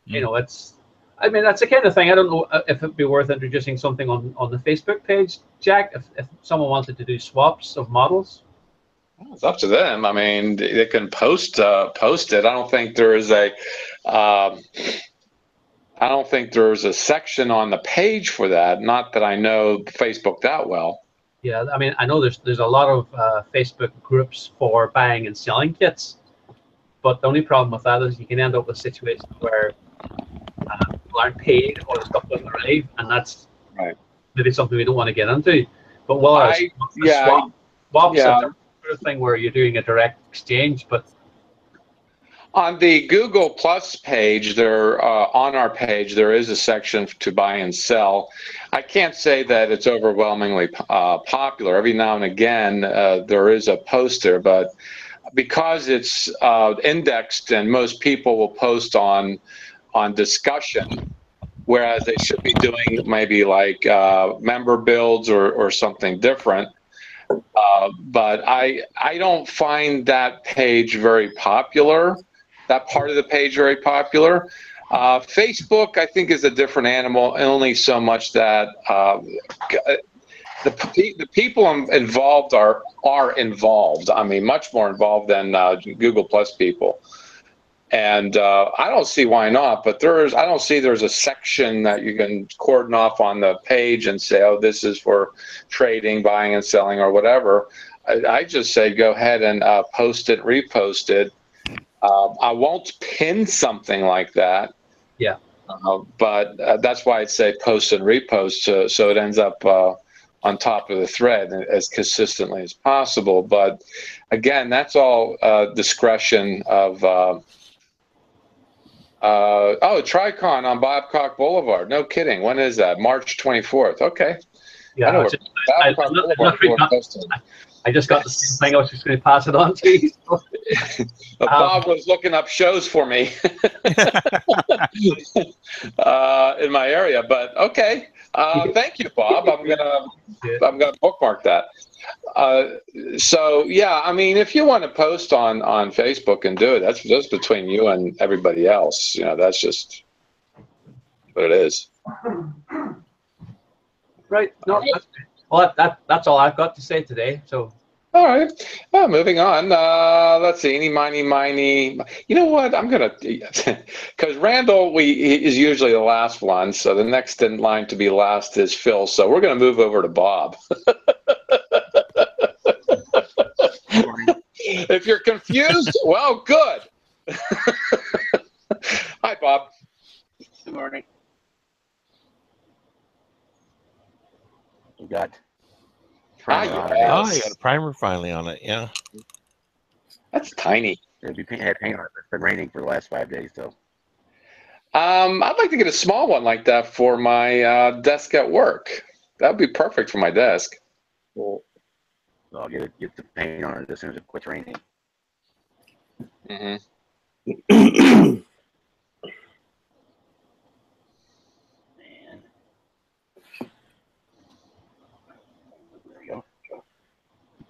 you know, that's the kind of thing. I don't know if it'd be worth introducing something on the Facebook page, Jack, if someone wanted to do swaps of models. It's up to them. I mean, they can post it. I don't think there is a section on the page for that. Not that I know Facebook that well. Yeah, I mean, I know there's a lot of Facebook groups for buying and selling kits, but the only problem with that is you can end up with situations where people aren't paid or the stuff doesn't arrive, and that's right. Maybe something we don't want to get into. But swaps a different sort of thing where you're doing a direct exchange. But on the Google Plus page, on our page, there is a section to buy and sell. I can't say that it's overwhelmingly popular. Every now and again, there is a post there, but because it's indexed and most people will post on discussion, whereas they should be doing maybe like member builds or something different. But I don't find that page very popular, that part of the page very popular. Facebook, I think, is a different animal, only so much that the people involved are involved. I mean, much more involved than Google Plus people. And I don't see why not, but I don't see there's a section that you can cordon off on the page and say, oh, this is for trading, buying and selling or whatever. I just say go ahead and post it, repost it. I won't pin something like that. Yeah. But that's why I'd say post and repost so it ends up on top of the thread as consistently as possible. But again, that's all discretion of TriCon on Babcock Boulevard. No kidding. When is that? March 24th. Okay. I know it's where just, Babcock Boulevard is posted. I just got the same thing. I was just going to pass it on to you. Bob was looking up shows for me in my area, but okay. Thank you, Bob. I'm gonna bookmark that. So yeah, I mean, if you want to post on Facebook and do it, that's just between you and everybody else. You know, that's just what it is. Right. No. Well, that's all I've got to say today. So. All right. Well, moving on. Let's see. Eeny, miny, miny. You know what? I'm gonna, because Randall is usually the last one, so the next in line to be last is Phil. So we're gonna move over to Bob. If you're confused, well, good. Hi, Bob. Good morning. We got primer on it. Oh, you got a primer finally on it. Yeah. That's tiny. It'll be had paint on it. It's been raining for the last 5 days, so. I'd like to get a small one like that for my desk at work. That would be perfect for my desk. Well, I'll get the paint on it as soon as it quits raining. Mm-hmm. There you go.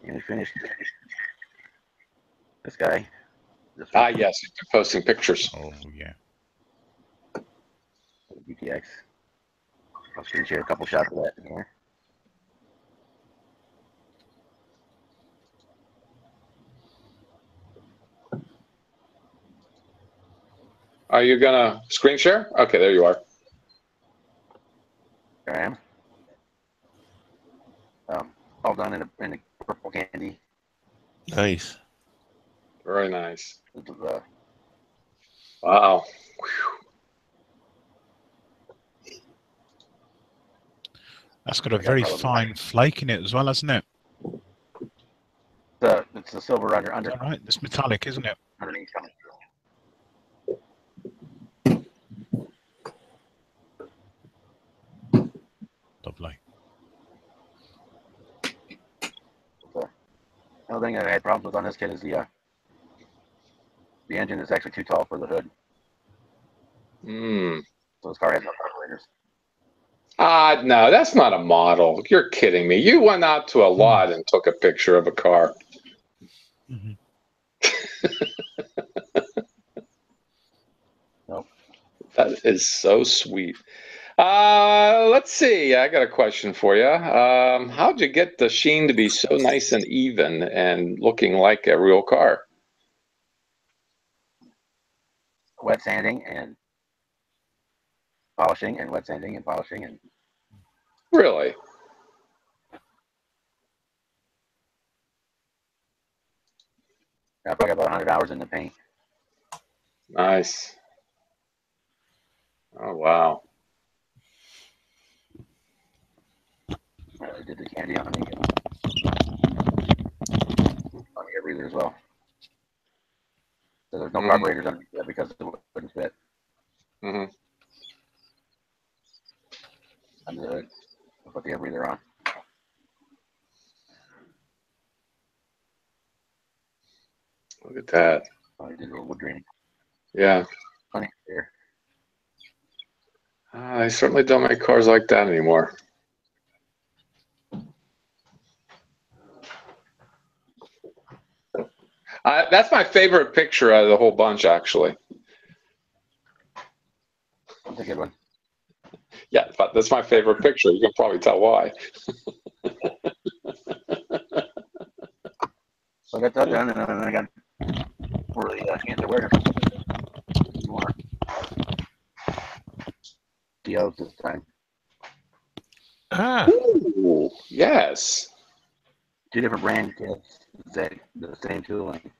And we finished this guy. Yes, you've been posting pictures. Oh, yeah. BTX. I'll screen share a couple shots of that in here. Are you gonna screen share? Okay, there you are. There I am. All done in a purple candy. Nice. Very nice. This is, Wow. That's got a very fine flake in it as well, hasn't it? it's the silver under All right, it's metallic, isn't it? underneath. Lovely. The only thing I had problems with on this kit is the engine is actually too tall for the hood. So this car has no carburetors. No, that's not a model. You're kidding me. You went out to a lot and took a picture of a car. Mm-hmm. Nope. That is so sweet. Let's see. I got a question for you. How'd you get the sheen to be so nice and even and looking like a real car? Wet sanding and polishing and wet sanding and polishing and Really? I probably got about 100 hours in the paint. Nice. Oh, wow. I did the candy on the air breather as well. So there's no carburetors underneath that because it wouldn't fit. Mm-hmm. Under the hood. I'll put the air breather on. Look at that. I did a little wood graining. Yeah. Funny there. I certainly don't make cars like that anymore. That's my favorite picture out of the whole bunch, actually. That's a good one. Yeah, but that's my favorite picture. You can probably tell why. So I got that done, and then I got for the hands awareness. More DOs this time. Ooh, yes. 2 different brand kits. That the same tooling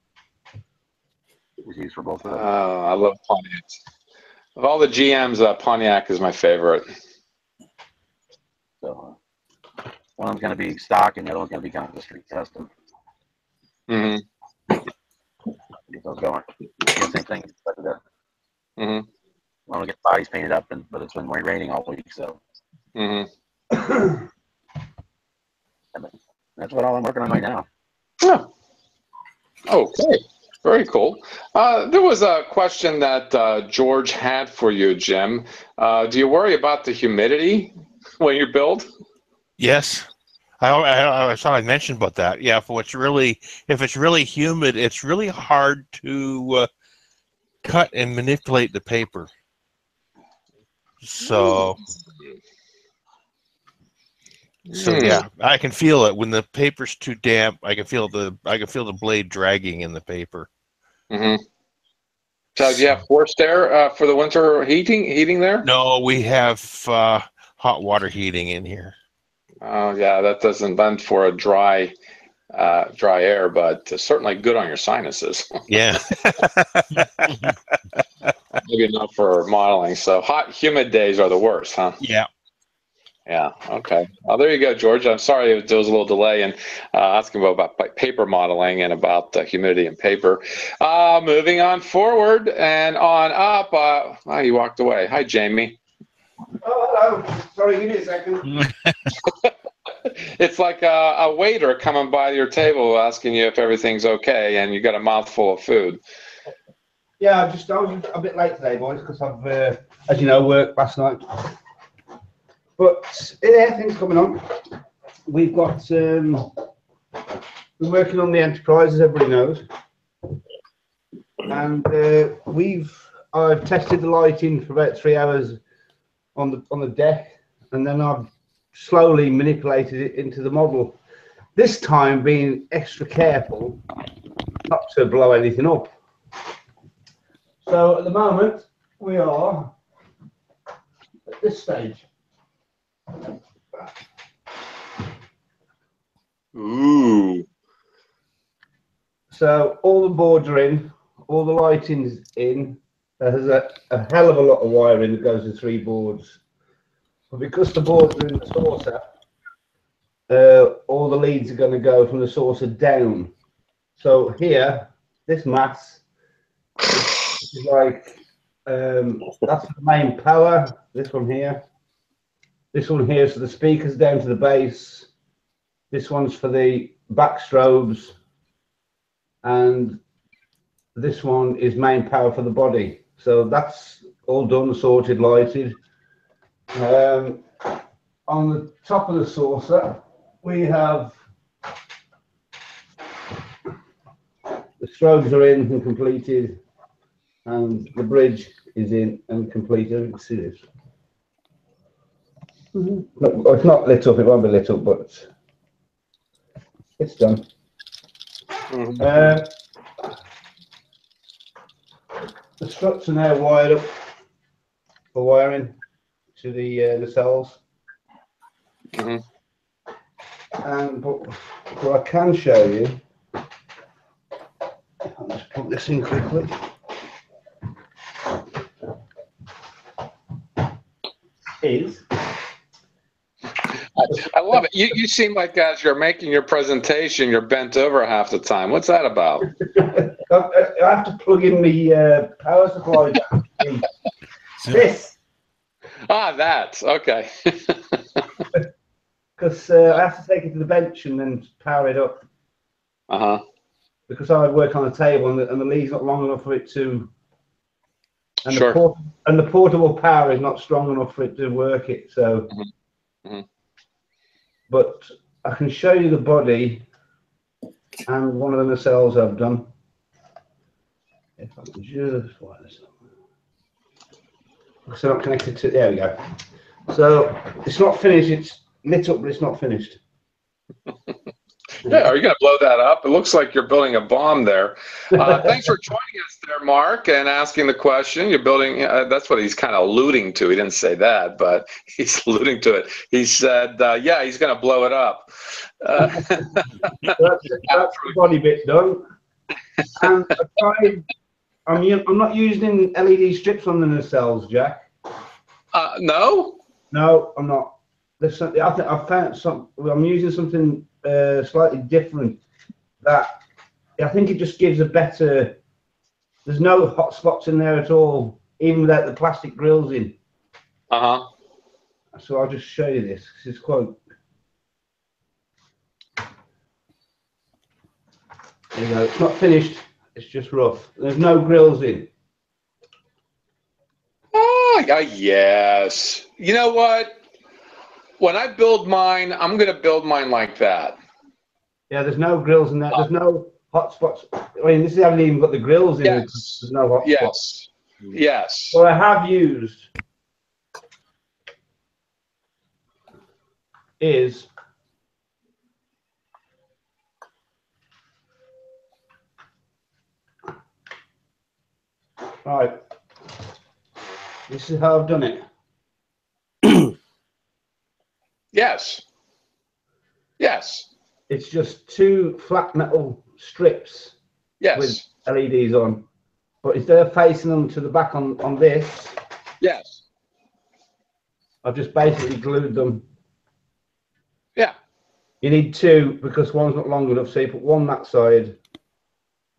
was used for both of them. I love Pontiac. Of all the GMs, Pontiac is my favorite. So one of them's going to be stock, and the other one's going to be kind of a street custom. Mm-hmm. Get those going. Yeah, same thing. Mm-hmm. One will get bodies painted up, but it's been raining all week, so. Mm-hmm. That's what all I'm working on right now. Yeah. Okay. Very cool. There was a question that George had for you, Jim. Do you worry about the humidity when you build? Yes. I thought I mentioned about that. Yeah, if it's really humid, it's really hard to cut and manipulate the paper. So yeah, I can feel it when the paper's too damp. I can feel the blade dragging in the paper. Mm-hmm. So do you have forced air for the winter heating there? No, we have hot water heating in here. Oh yeah, that doesn't lend for a dry air, but certainly good on your sinuses. Yeah. Maybe not for modeling. So hot, humid days are the worst, huh? Yeah. Yeah. Okay. Well, there you go, George. I'm sorry there was a little delay in asking about paper modeling and about humidity in paper. Moving on forward and on up. You walked away. Hi, Jamie. Oh, hello. Sorry, give me a second. It's like a waiter coming by your table asking you if everything's okay, and you got a mouthful of food. Yeah, I was a bit late today, boys, because I've, as you know, worked last night. But yeah, things coming on. We've got we're working on the Enterprise, as everybody knows, and I've tested the lighting for about 3 hours on the deck, and then I've slowly manipulated it into the model. This time, being extra careful not to blow anything up. So at the moment, we are at this stage. Ooh. So all the boards are in, all the lighting's in. There's a hell of a lot of wiring that goes to 3 boards. But because the boards are in the saucer, all the leads are going to go from the saucer down. So here, this mass is like, that's the main power, this one here. This one here is for the speakers down to the bass. This one's for the back strobes. And this one is main power for the body. So that's all done, sorted, lighted. On the top of the saucer, we have the strobes are in and completed, and the bridge is in and completed. You can see this. Well, it's not lit up, it won't be lit up, but it's done. The struts are now wired up for wiring to the nacelles. And what I can show you, I'll just put this in quickly. I love it. You seem like as you're making your presentation, you're bent over half the time. What's that about? I have to plug in the power supply. This. Ah, that. Okay. Because I have to take it to the bench and then power it up. Because I work on a table and the lead's not long enough for it to. And sure. The portable power is not strong enough for it to work it. So. But I can show you the body and one of the nacelles I've done. If I can just wire this up. So not connected to, there we go. So it's not finished, it's lit up, but it's not finished. Yeah, are you going to blow that up? It looks like you're building a bomb there. Thanks for joining us there, Mark, and asking the question. You're building, that's what he's kind of alluding to. He didn't say that, but he's alluding to it. He said, yeah, he's going to blow it up. That's the body bit done. And I'm not using LED strips on the nacelles, Jack. No? No, I'm not. I think I've found I'm using something slightly different that I think it just gives a better, there's no hot spots in there at all, even without the plastic grills in. So I'll just show you this. This is quite, You know, it's not finished. It's just rough. There's no grills in. Oh, yes. You know what? When I build mine, I'm going to build mine like that. Yeah, there's no grills in that. There's no hot spots. I mean, this hasn't even got the grills in it. Yes. There's no hot spots. Yes. What I have used is right. This is how I've done it. Yes. Yes. It's just 2 flat metal strips with LEDs on. But instead of facing them to the back on this, yes, I've just basically glued them. Yeah. You need 2 because one's not long enough, so you put one that side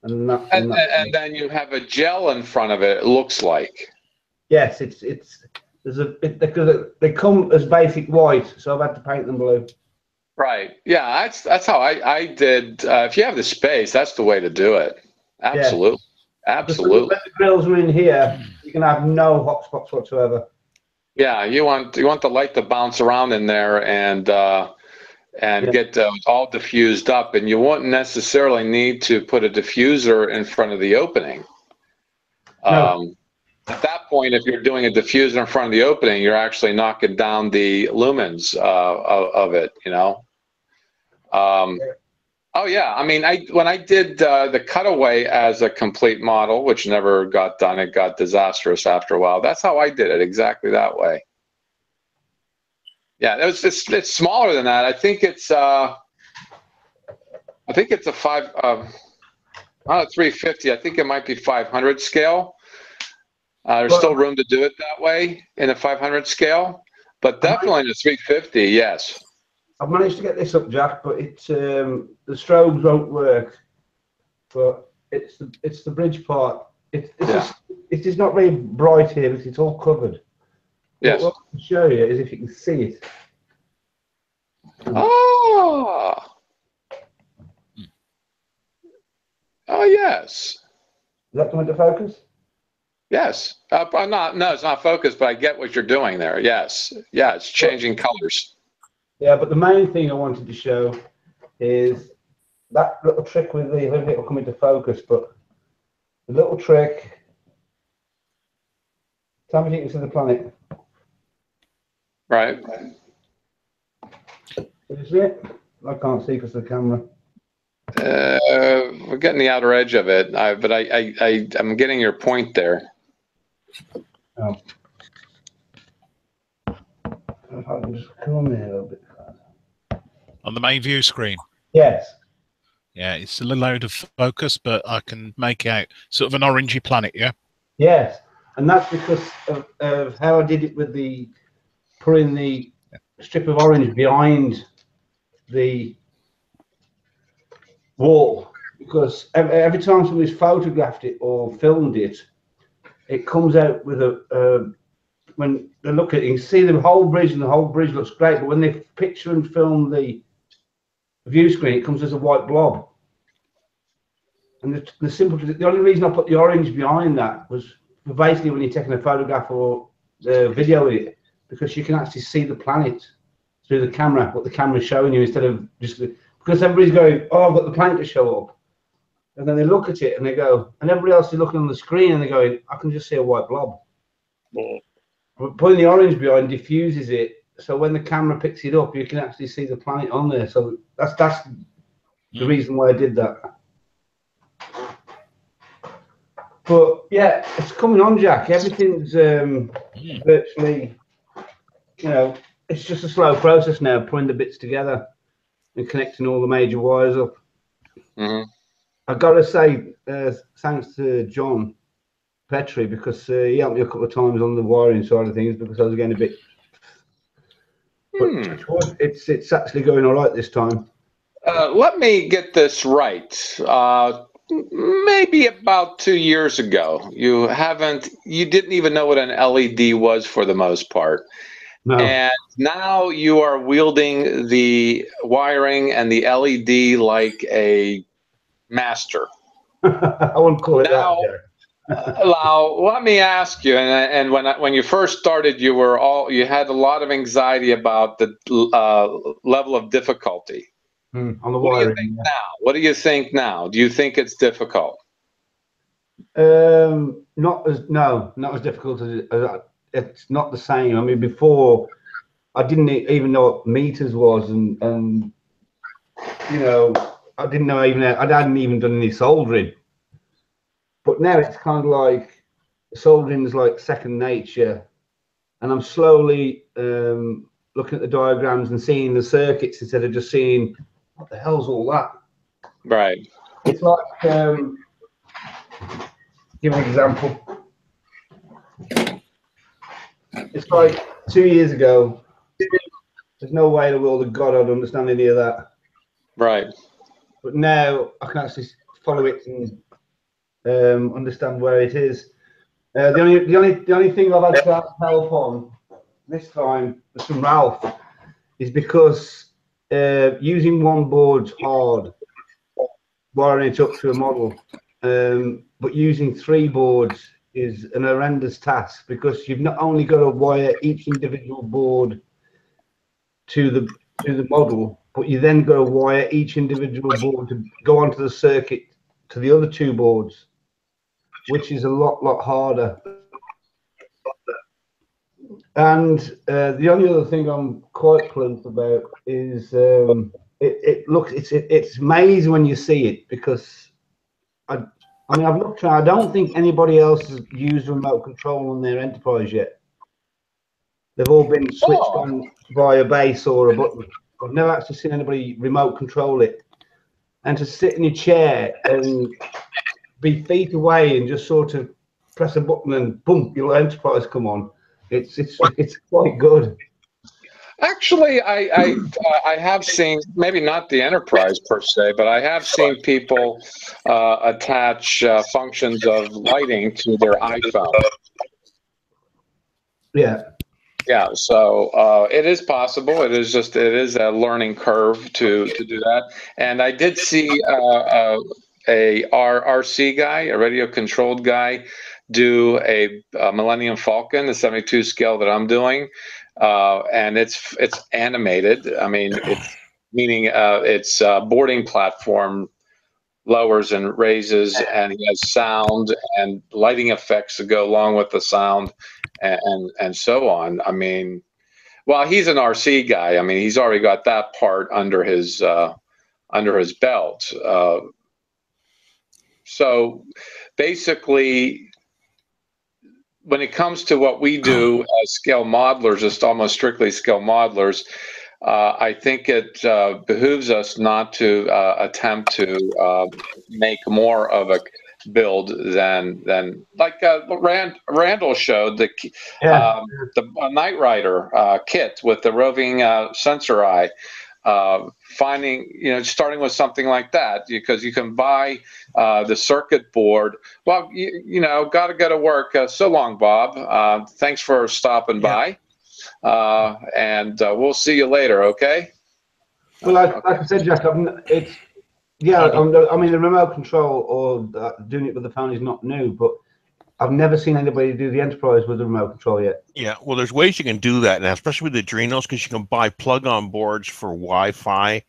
and that. And then you have a gel in front of it. It looks like. Yes, there's a bit because they come as basic white, so I've had to paint them blue. Right. Yeah, that's how I did. If you have the space, that's the way to do it. Absolutely. Yeah. Absolutely. When the grills are in here, you can have no hot spots whatsoever. Yeah, you want the light to bounce around in there and get all diffused up, and you won't necessarily need to put a diffuser in front of the opening. No. At that point, if you're doing a diffuser in front of the opening, you're actually knocking down the lumens of it. You know. Oh yeah, I mean, when I did the cutaway as a complete model, which never got done, it got disastrous after a while. That's how I did it, exactly that way. Yeah, it's smaller than that. I think it's a 350. I think it might be 500 scale. There's still room to do it that way in a 500 scale, but definitely in a 350. Yes. I've managed to get this up, Jack, but it's the strobes won't work. But it's the bridge part. It's just not very bright here because it's all covered. Yes. What I can show you is if you can see it. Oh. Oh yes. Is that coming to focus? Yes. No, it's not focused, but I get what you're doing there. Yes. Yeah, it's changing colors. Yeah, but the main thing I wanted to show is that little trick with the, I don't think it'll come into focus, but the little trick. Tell me if you can see the planet. Right. Can you see it? I can't see because of the camera. We're getting the outer edge of it, but I'm getting your point there. Oh. If I can just come in a little bit. On the main view screen. Yes. Yeah, it's a little out of focus, but I can make out sort of an orangey planet, yeah? Yes, and that's because of how I did it with putting the strip of orange behind the wall. Because every time somebody's photographed it or filmed it, it comes out with when they look at it, you can see the whole bridge, and the whole bridge looks great, but when they picture and film the view screen, it comes as a white blob. And the only reason I put the orange behind that was basically when you're taking a photograph or the video with it, because you can actually see the planet through the camera, what the camera's showing you, instead of just because everybody's going, oh, I've got the planet to show up. And then they look at it and they go, and everybody else is looking on the screen and they're going, I can just see a white blob. But putting the orange behind diffuses it, so when the camera picks it up, you can actually see the planet on there. So that's the reason why I did that. But yeah, it's coming on, Jack. Everything's virtually, it's just a slow process now, putting the bits together and connecting all the major wires up. I've got to say, thanks to John Petrie, because he helped me a couple of times on the wiring side of things, because I was getting a bit. But it's actually going all right this time. Let me get this right. Maybe about 2 years ago, you didn't even know what an LED was for the most part. No. And now you are wielding the wiring and the LED like a master. I wouldn't call it Now, that, Jack. Now, let me ask you, and when you first started, you had a lot of anxiety about the level of difficulty. On the What do you wiring. think now? What do you think now? Do you think it's difficult? Not as difficult as it's not the same. I mean, before I didn't even know what meters was, and you know, I didn't know I hadn't even done any soldering. But now it's kind of like soldering is like second nature, and I'm slowly looking at the diagrams and seeing the circuits instead of just seeing what the hell's all that. Right. It's like give an example. It's like 2 years ago. There's no way in the world of God I'd understand any of that. Right. But now I can actually follow it and understand where it is. The only thing I've had to have help on this time from Ralph is because using one board's hard, wiring it up to a model, but using 3 boards is an horrendous task, because you've not only got to wire each individual board to the model, but you then got to wire each individual board to go onto the circuit to the other 2 boards, which is a lot harder. And the only other thing I'm quite pleased about is it's amazing when you see it, because I mean, I've looked around. I don't think anybody else has used remote control on their Enterprise yet. They've all been switched on via base or a button. I've never actually seen anybody remote control it. And to sit in your chair and be feet away and just sort of press a button and boom, your Enterprise come on. It's quite good. Actually, I have seen, maybe not the Enterprise per se, but I have seen people attach functions of lighting to their iPhone. Yeah. Yeah, so it is possible. It is a learning curve to do that. And I did see a RC guy, a radio controlled guy, do a Millennium Falcon, the 72 scale that I'm doing, and it's animated. I mean, it's boarding platform lowers and raises, and he has sound and lighting effects to go along with the sound, and so on. I mean, well, he's an RC guy. I mean, he's already got that part under his belt. So basically, when it comes to what we do as scale modelers, just almost strictly scale modelers, I think it behooves us not to attempt to make more of a build than like Randall showed the Knight Rider kit with the roving sensor eye. Finding, starting with something like that, because you can buy the circuit board. Well, got to go to work. So long, Bob. Thanks for stopping by. And we'll see you later, okay? Well, like I said, Jack, I mean, the remote control or doing it with the phone is not new, but I've never seen anybody do the Enterprise with the remote control yet. Yeah, well, there's ways you can do that now, especially with the Adrenos, because you can buy plug-on boards for Wi-Fi,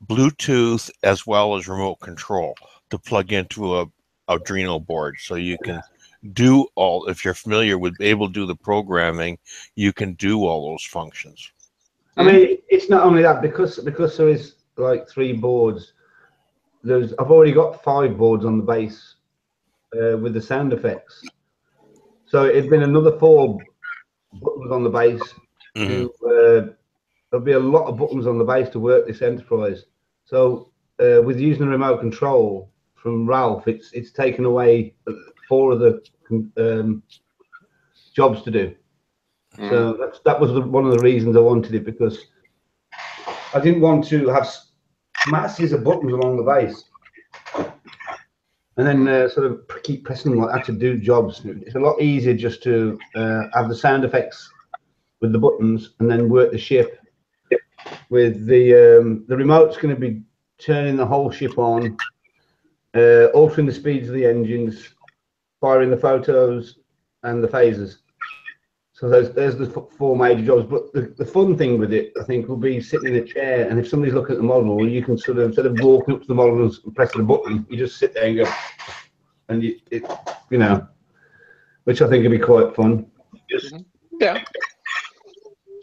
Bluetooth, as well as remote control to plug into a Adreno board. So you can do all, if you're familiar with able to do the programming, you can do all those functions. I mean, it's not only that, because there is like 3 boards. I've already got 5 boards on the base with the sound effects. So it'd been another 4 buttons on the base. There'll be a lot of buttons on the base to work this Enterprise. So with using the remote control from Ralph, it's taken away 4 of the jobs to do. So that was one of the reasons I wanted it, because I didn't want to have masses of buttons along the base and then sort of keep pressing them like that to do jobs. It's a lot easier just to have the sound effects with the buttons and then work the ship. With the remote's going to be turning the whole ship on, altering the speeds of the engines, firing the photos, and the phasers. So there's the four major jobs. But the fun thing with it, I think, will be sitting in a chair, and if somebody's looking at the model, you can sort of, instead of walking up to the model and pressing a button, you just sit there and go, and you know, which I think would be quite fun. Yeah.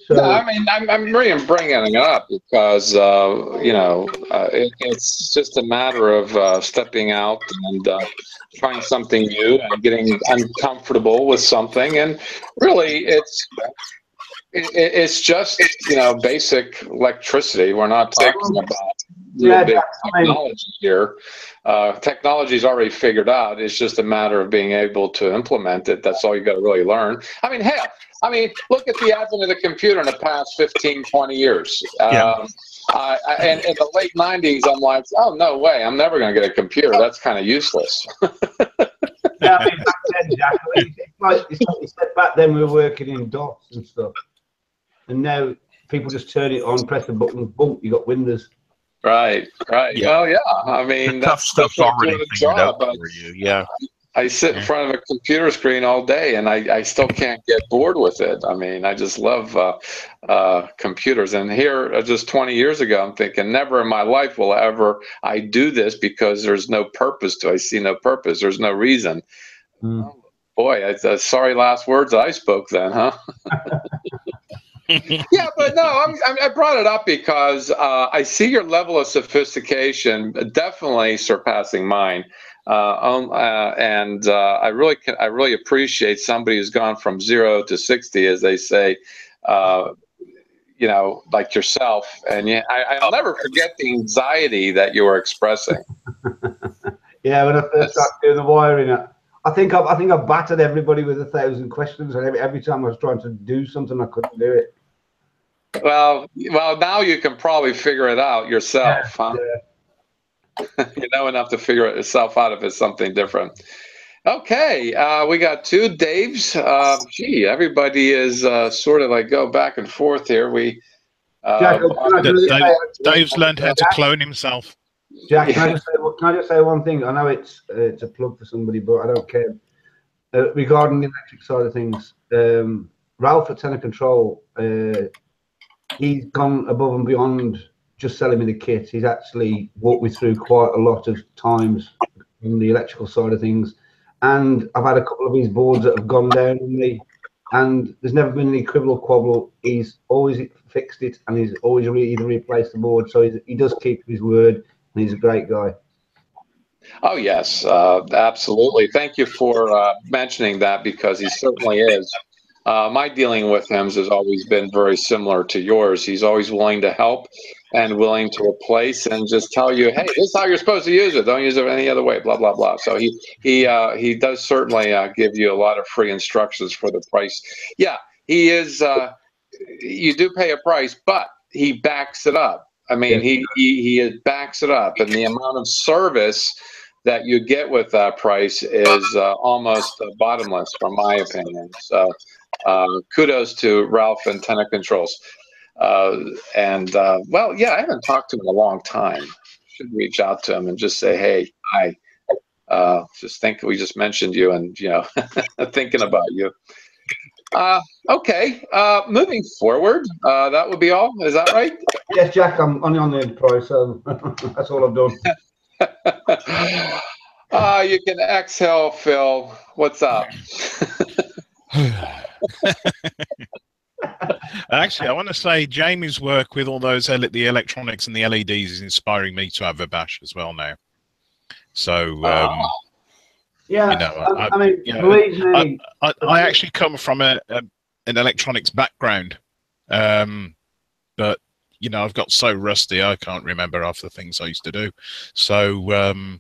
So, no, I mean, I'm really bringing it up because, you know, it's just a matter of stepping out and trying something new and getting uncomfortable with something. And really, it's just, you know, basic electricity. We're not talking about little big technology here. Technology is already figured out. It's just a matter of being able to implement it. That's all you got to really learn. I mean, hell, look at the advent of the computer in the past 15, 20 years. And in the late 90s, I'm like, oh, no way. I'm never going to get a computer. That's kind of useless. yeah, I mean, back then, Jack, you said back then we were working in DOS and stuff. And now people just turn it on, press the button, boom, you got Windows. Right. Yeah. Well, yeah. I mean, the tough stuff's already figured out for you. Yeah. I sit in front of a computer screen all day, and I still can't get bored with it. I mean, I just love computers. And here, just 20 years ago, I'm thinking, never in my life will I do this because there's no purpose to it. I see no purpose. There's no reason. Oh, boy, sorry last words I spoke then, huh? Yeah, but no, I brought it up because I see your level of sophistication definitely surpassing mine, and I really appreciate somebody who's gone from 0 to 60, as they say, you know, like yourself. And yeah, I'll never forget the anxiety that you were expressing. Yeah, when I first started doing the wiring, I think I battered everybody with 1,000 questions, and every time I was trying to do something, I couldn't do it. Well, now you can probably figure it out yourself, huh? Yeah. You know enough to figure it yourself out if it's something different. Okay, we got two Daves. Gee, everybody is sort of like go back and forth here. Dave's learned how to clone himself. Jack, can I just say one thing? I know it's a plug for somebody, but I don't care. Regarding the electric side of things, Ralph at Tenor Control, he's gone above and beyond just selling me the kit. He's actually walked me through quite a lot of times in the electrical side of things. And I've had a couple of his boards that have gone down on me, and there's never been any quibble or quabble. He's always fixed it, and he's always either replaced the board. So he does keep his word, and he's a great guy. Oh, yes, absolutely. Thank you for mentioning that, because he certainly is. My dealing with him has always been very similar to yours. He's always willing to help and willing to replace and just tell you, hey, this is how you're supposed to use it. Don't use it any other way, blah, blah, blah. So he does certainly give you a lot of free instructions for the price. Yeah, he is. You do pay a price, but he backs it up. I mean, he backs it up, and the amount of service that you get with that price is almost bottomless, from my opinion. So kudos to Ralph and Tenor Controls. Well, yeah, I haven't talked to him in a long time. Should reach out to him and just say, hey, I just think we just mentioned you, and thinking about you. Okay, moving forward, that would be all. Is that right? Yes, Jack, I'm only on the price, so that's all I've done. You can exhale, Phil. What's up? Actually, I want to say Jamie's work with all those the electronics and the LEDs is inspiring me to have a bash as well now. So, yeah, I mean, believe me, I actually come from an electronics background, but I've got so rusty I can't remember half the things I used to do. So,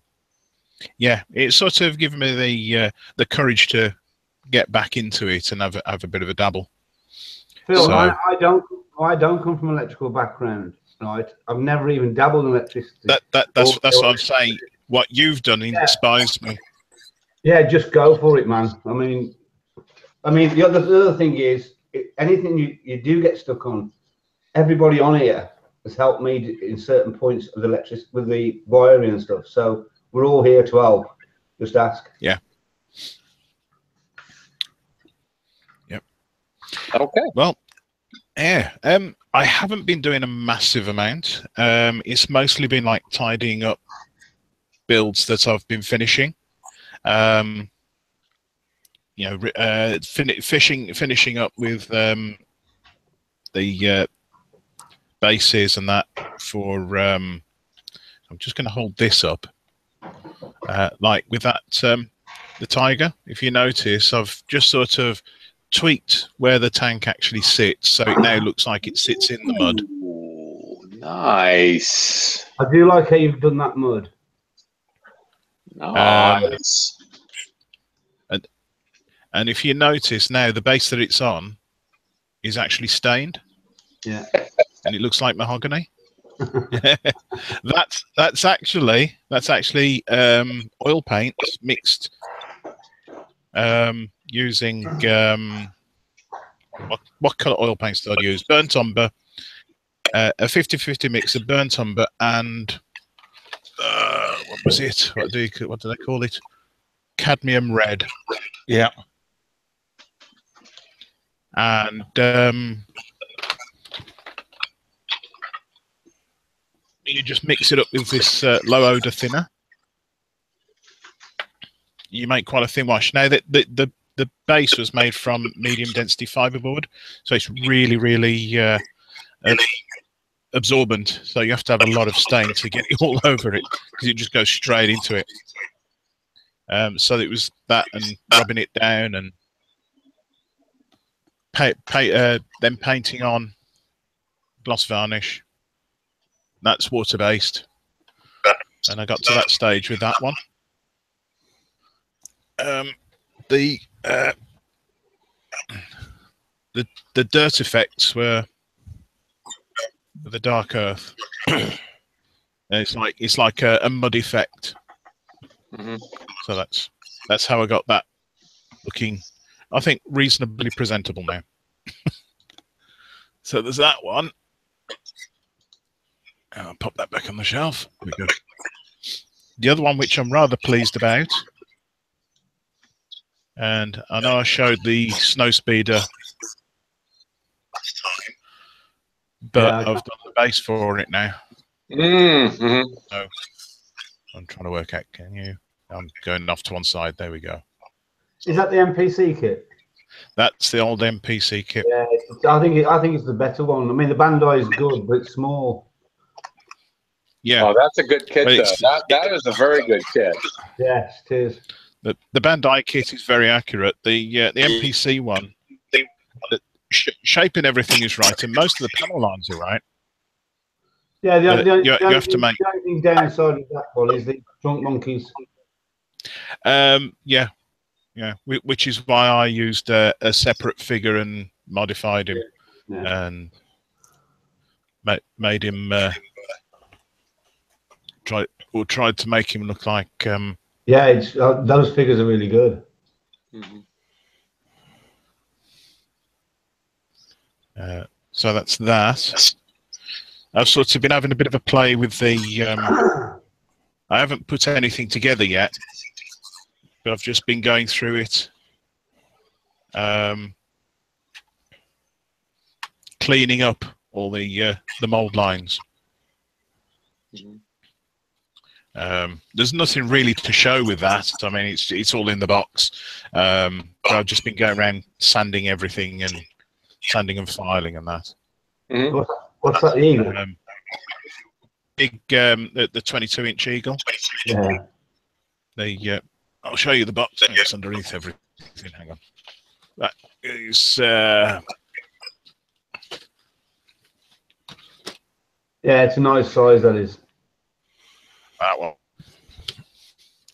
yeah, it's sort of given me the courage to get back into it and have a bit of a dabble. Phil, so, I don't come from an electrical background, right? I've never even dabbled in electricity. That's what I'm saying. What you've done inspires me. Yeah, just go for it, man. I mean, the other thing is, anything you do get stuck on, everybody on here has helped me in certain points of the electricity with the wiring and stuff. So we're all here to help. Just ask. Yeah. Yep. Okay. Well, yeah. I haven't been doing a massive amount. It's mostly been like tidying up builds that I've been finishing. You know, finishing up with the bases and that for. I'm just going to hold this up, like with that the Tiger. If you notice, I've just sort of tweaked where the tank actually sits, so it now looks like it sits in the mud. Ooh, nice. I do like how you've done that mud. Nice. And if you notice now, the base that it's on is actually stained. Yeah. And it looks like mahogany. that's actually oil paint mixed using what color oil paints did I use? Burnt umber, a 50-50 mix of burnt umber and what was it? What do they call it? Cadmium red. Yeah. And you just mix it up with this low odor thinner. You make quite a thin wash. Now that the base was made from medium density fiberboard, so it's really absorbent. So you have to have a lot of stain to get it all over it because it just goes straight into it. So it was that and rubbing it down and then painting on gloss varnish. That's water based, and I got to that stage with that one. The dirt effects were the dark earth. And it's like a mud effect. Mm-hmm. So that's how I got that looking, I think, reasonably presentable now. So there's that one. And I'll pop that back on the shelf. There we go. The other one, which I'm rather pleased about, and I know I showed the snow speeder, but Yeah, I've done the base for it now. Mm-hmm. So I'm trying to work out. Can you? I'm going off to one side. There we go. Is that the MPC kit? That's the old MPC kit. Yeah, I think it's the better one. I mean, the Bandai is good, but it's small. Yeah. Oh, that's a good kit, though. That is a very good kit. Yes, it is. The Bandai kit is very accurate. The MPC one, the shape and everything is right, and most of the panel lines are right. Yeah, you have to make. The only downside of that one is the trunk monkeys. Yeah, which is why I used a separate figure and modified him and made him tried to make him look like. Yeah, it's those figures are really good. Mm-hmm. So that's that. I've sort of been having a bit of a play with the. I haven't put anything together yet, but I've just been going through it, cleaning up all the mold lines. Mm-hmm. There's nothing really to show with that. I mean, it's all in the box. But I've just been going around sanding everything and filing and that. Mm-hmm. What's that eagle? Big the 22-inch eagle. Yeah. I'll show you the box. It's underneath everything. Hang on. That is. Yeah, it's a nice size. That is. That one.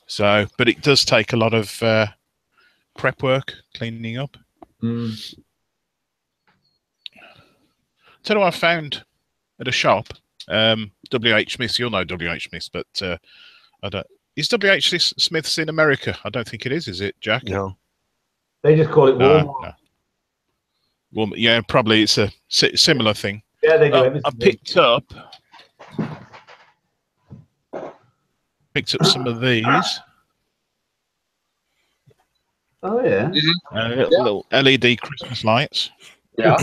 So, but it does take a lot of prep work, cleaning up. Mm. Tell you what I found at a shop. WH Smiths, you'll know WH Smiths, but I don't. Is WH Smiths in America? I don't think it is it, Jack? No. They just call it Walmart. No. Walmart, yeah, probably it's a similar thing. Yeah, they do everything. I picked up picked up some of these. Oh yeah. Little LED Christmas lights. Yeah.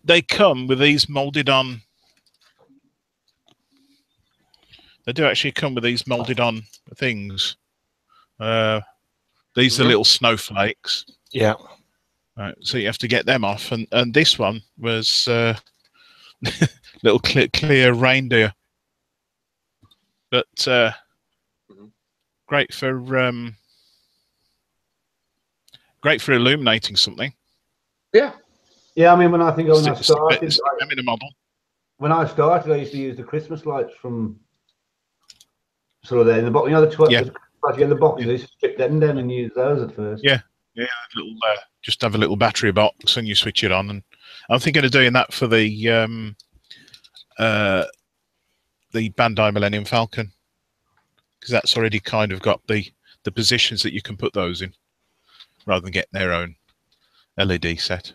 They come with these molded on. They do actually come with these molded on things. These are little snowflakes. Yeah. Right, so you have to get them off, and this one was little clear reindeer, but great for illuminating something. Yeah. Yeah, I mean, when I think when I Stick started, them in a model. when I started, I used to use the Christmas lights from sort of there in the box. You know, the lights you get in the boxes. I used to strip them down and use those at first. Yeah, little just have a little battery box and you switch it on. And I'm thinking of doing that for the Bandai Millennium Falcon, because that's already kind of got the positions that you can put those in, rather than getting their own LED set.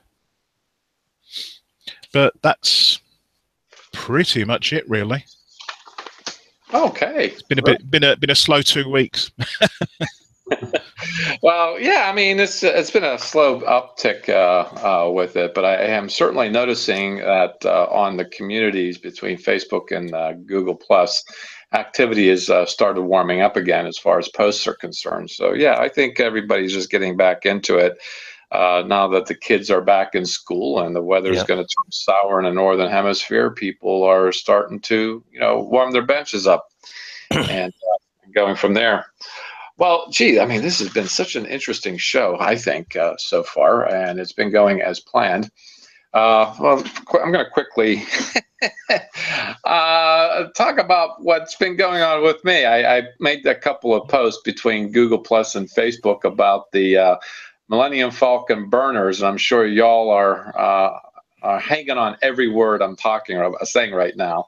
But that's pretty much it, really. Okay. It's been a slow 2 weeks. Well, yeah, I mean, it's been a slow uptick with it, but I am certainly noticing that on the communities between Facebook and Google Plus, activity has started warming up again as far as posts are concerned. So, yeah, I think everybody's just getting back into it now that the kids are back in school and the weather is going to turn sour in the Northern Hemisphere. People are starting to, warm their benches up and going from there. Well, gee, I mean, this has been such an interesting show, I think, so far, and it's been going as planned. Well, I'm going to quickly talk about what's been going on with me. I made a couple of posts between Google Plus and Facebook about the Millennium Falcon burners, and I'm sure y'all are hanging on every word I'm saying right now.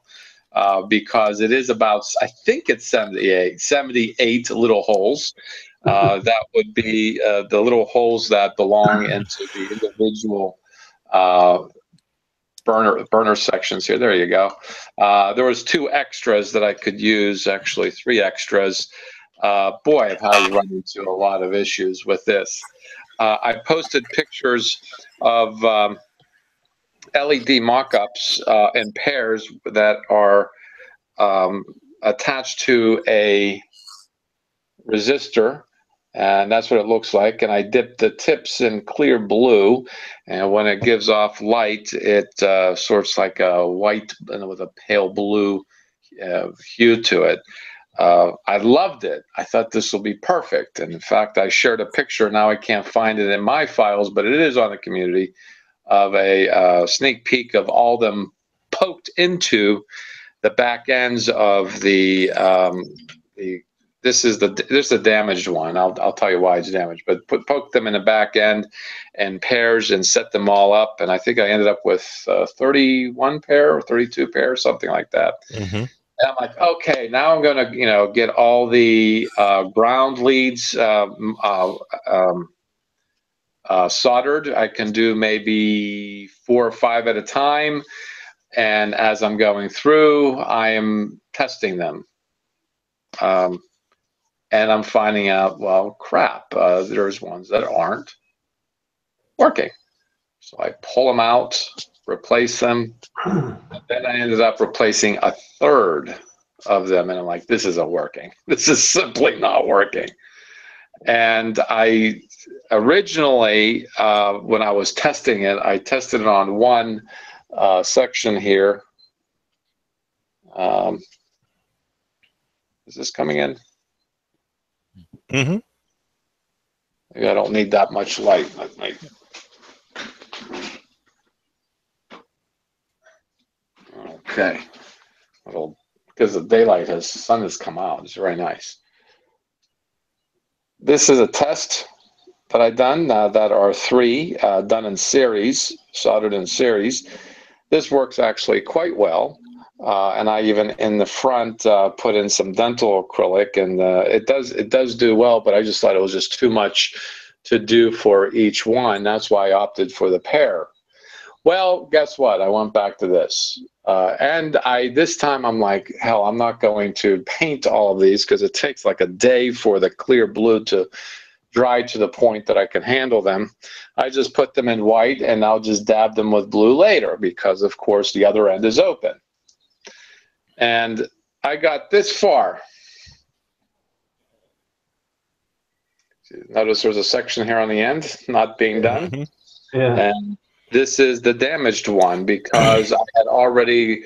Because it is about, I think it's 78 little holes. That would be the little holes that belong into the individual burner sections here. There you go. There was 2 extras that I could use, actually 3 extras. Boy, I've run into a lot of issues with this. I posted pictures of LED mock-ups in pairs that are attached to a resistor, and that's what it looks like. And I dip the tips in clear blue, and when it gives off light, it sorts like a white with a pale blue hue to it. I loved it. I thought this will be perfect. And in fact, I shared a picture. Now I can't find it in my files, but it is on the community, of a sneak peek of all them poked into the back ends of this is the damaged one. I'll tell you why it's damaged, but poke them in the back end in pairs and set them all up. And I think I ended up with 31 pair or 32 pair, something like that. Mm-hmm. And I'm like, okay, now I'm going to, get all the ground leads soldered. I can do maybe 4 or 5 at a time. And as I'm going through, I am testing them. And I'm finding out, well, crap, there's ones that aren't working. So I pull them out, replace them. And then I ended up replacing a third of them. And I'm like, this isn't working. This is simply not working. And I originally, when I was testing it, I tested it on one section here. Is this coming in? Mm-hmm. Maybe I don't need that much light. Okay. Because the daylight sun has come out. It's very nice. This is a test that I've done that are 3 done in series, soldered in series. This works actually quite well. And I even in the front put in some dental acrylic, and it does do well, but I just thought it was just too much to do for each one. That's why I opted for the pair. Well, guess what? I went back to this. And this time I'm like, hell, I'm not going to paint all of these because it takes like a day for the clear blue to dry to the point that I can handle them. I just put them in white and I'll just dab them with blue later because, of course, the other end is open. And I got this far. Notice there's a section here on the end not being done. Yeah. And this is the damaged one because I had already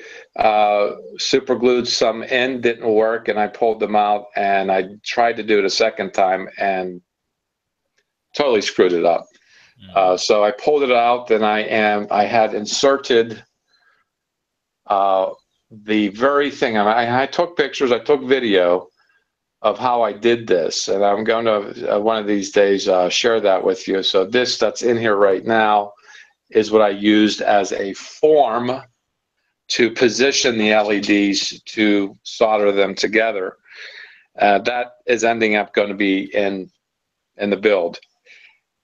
super glued some in, didn't work, and I pulled them out, and I tried to do it a second time and totally screwed it up. So I pulled it out, and I had inserted the very thing. I took pictures, I took video of how I did this, and I'm going to one of these days share that with you. So this that's in here right now is what I used as a form to position the LEDs to solder them together. That is ending up going to be in the build.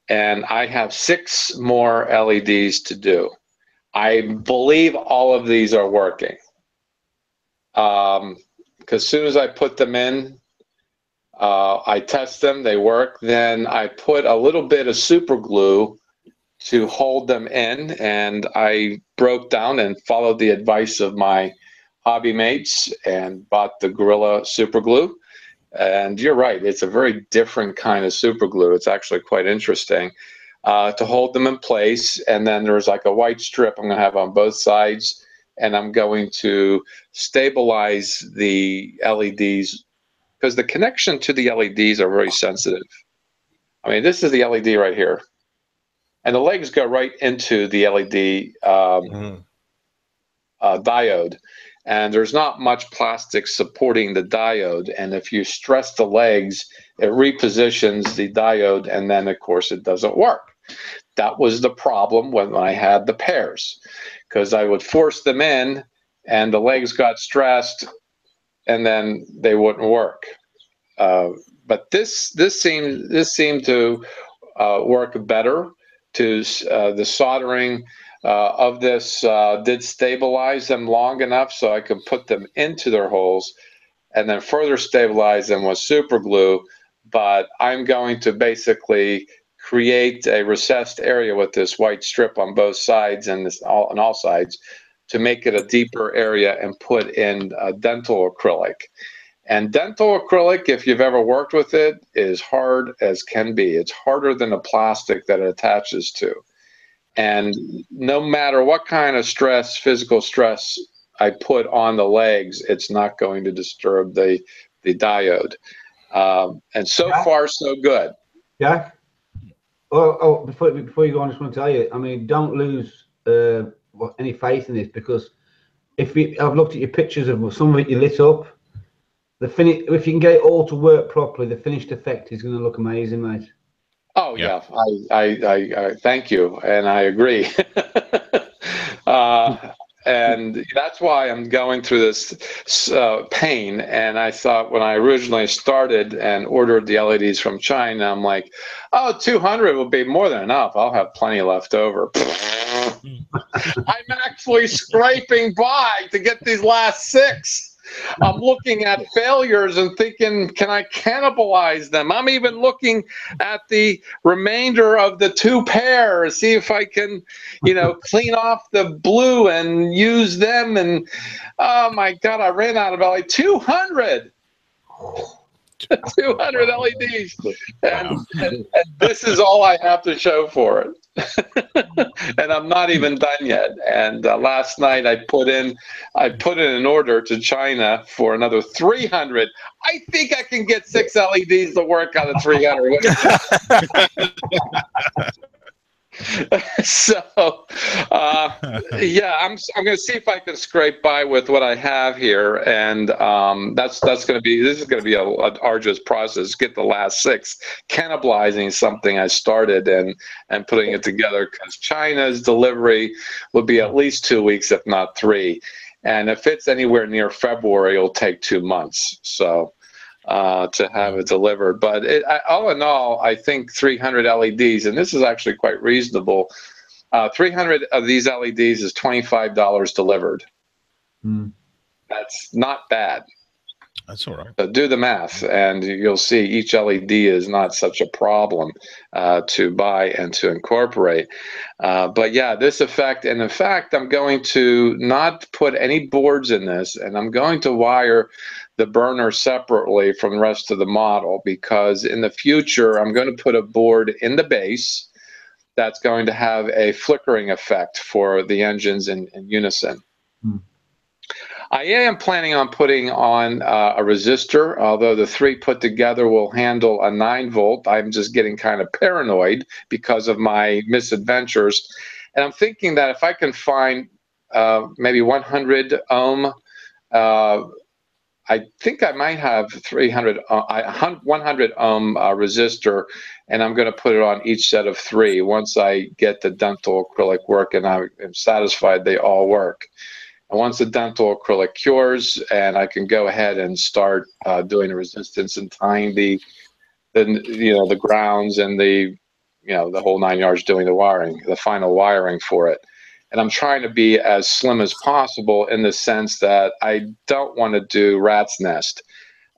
And I have 6 more LEDs to do. I believe all of these are working. Because as soon as I put them in, I test them, they work. Then I put a little bit of super glue to hold them in, and I broke down and followed the advice of my hobby mates and bought the Gorilla super glue. And you're right, it's a very different kind of super glue. It's actually quite interesting to hold them in place. And then there's like a white strip I'm going to have on both sides, and I'm going to stabilize the LEDs because the connection to the LEDs are very sensitive. I mean, this is the LED right here. And the legs go right into the LED diode. And there's not much plastic supporting the diode. And if you stress the legs, it repositions the diode, and then, of course, it doesn't work. That was the problem when I had the pairs, because I would force them in, and the legs got stressed, and then they wouldn't work. But this seemed to work better. The soldering of this did stabilize them long enough so I could put them into their holes and then further stabilize them with super glue. But I'm going to basically create a recessed area with this white strip on both sides and on all sides to make it a deeper area and put in dental acrylic. And dental acrylic, if you've ever worked with it, is hard as can be. It's harder than the plastic that it attaches to. And no matter what kind of stress, physical stress I put on the legs, it's not going to disturb the diode. And so far, so good. Jack? Before you go on, I just want to tell you, I mean, don't lose any faith in this, because I've looked at your pictures of some of it you lit up. If you can get it all to work properly, the finished effect is going to look amazing, mate. Oh yeah, I thank you, and I agree. And that's why I'm going through this pain. And I thought when I originally started and ordered the LEDs from China, I'm like, oh, 200 will be more than enough. I'll have plenty left over. I'm actually scraping by to get these last 6. I'm looking at failures and thinking, can I cannibalize them? I'm even looking at the remainder of the 2 pairs, see if I can, clean off the blue and use them. And oh my God, I ran out of like 200. 200 LEDs, and this is all I have to show for it. And I'm not even done yet. And last night I put in an order to China for another 300. I think I can get 6 LEDs to work out of 300. So yeah, I'm going to see if I can scrape by with what I have here, and this is going to be an arduous process. Get the last 6, cannibalizing something I started and putting it together, because China's delivery will be at least 2 weeks, if not 3, and if it's anywhere near February, it'll take 2 months. So. To have it delivered, but all in all, I think 300 LEDs, and this is actually quite reasonable 300 of these LEDs is $25 delivered. That's not bad. That's all right. So do the math, and you'll see each LED is not such a problem to buy and to incorporate. But yeah, this effect, and in fact, I'm going to not put any boards in this, and I'm going to wire the burner separately from the rest of the model, because in the future, I'm going to put a board in the base that's going to have a flickering effect for the engines in unison. I am planning on putting on a resistor, although the 3 put together will handle a 9-volt. I'm just getting kind of paranoid because of my misadventures. And I'm thinking that if I can find maybe 100 ohm, I think I might have 100 ohm resistor, and I'm going to put it on each set of 3 once I get the dental acrylic work and I am satisfied they all work. And once the dental acrylic cures, and I can go ahead and start doing the resistance and tying the grounds and the whole 9 yards, doing the wiring, the final wiring for it. And I'm trying to be as slim as possible in the sense that I don't want to do rat's nest.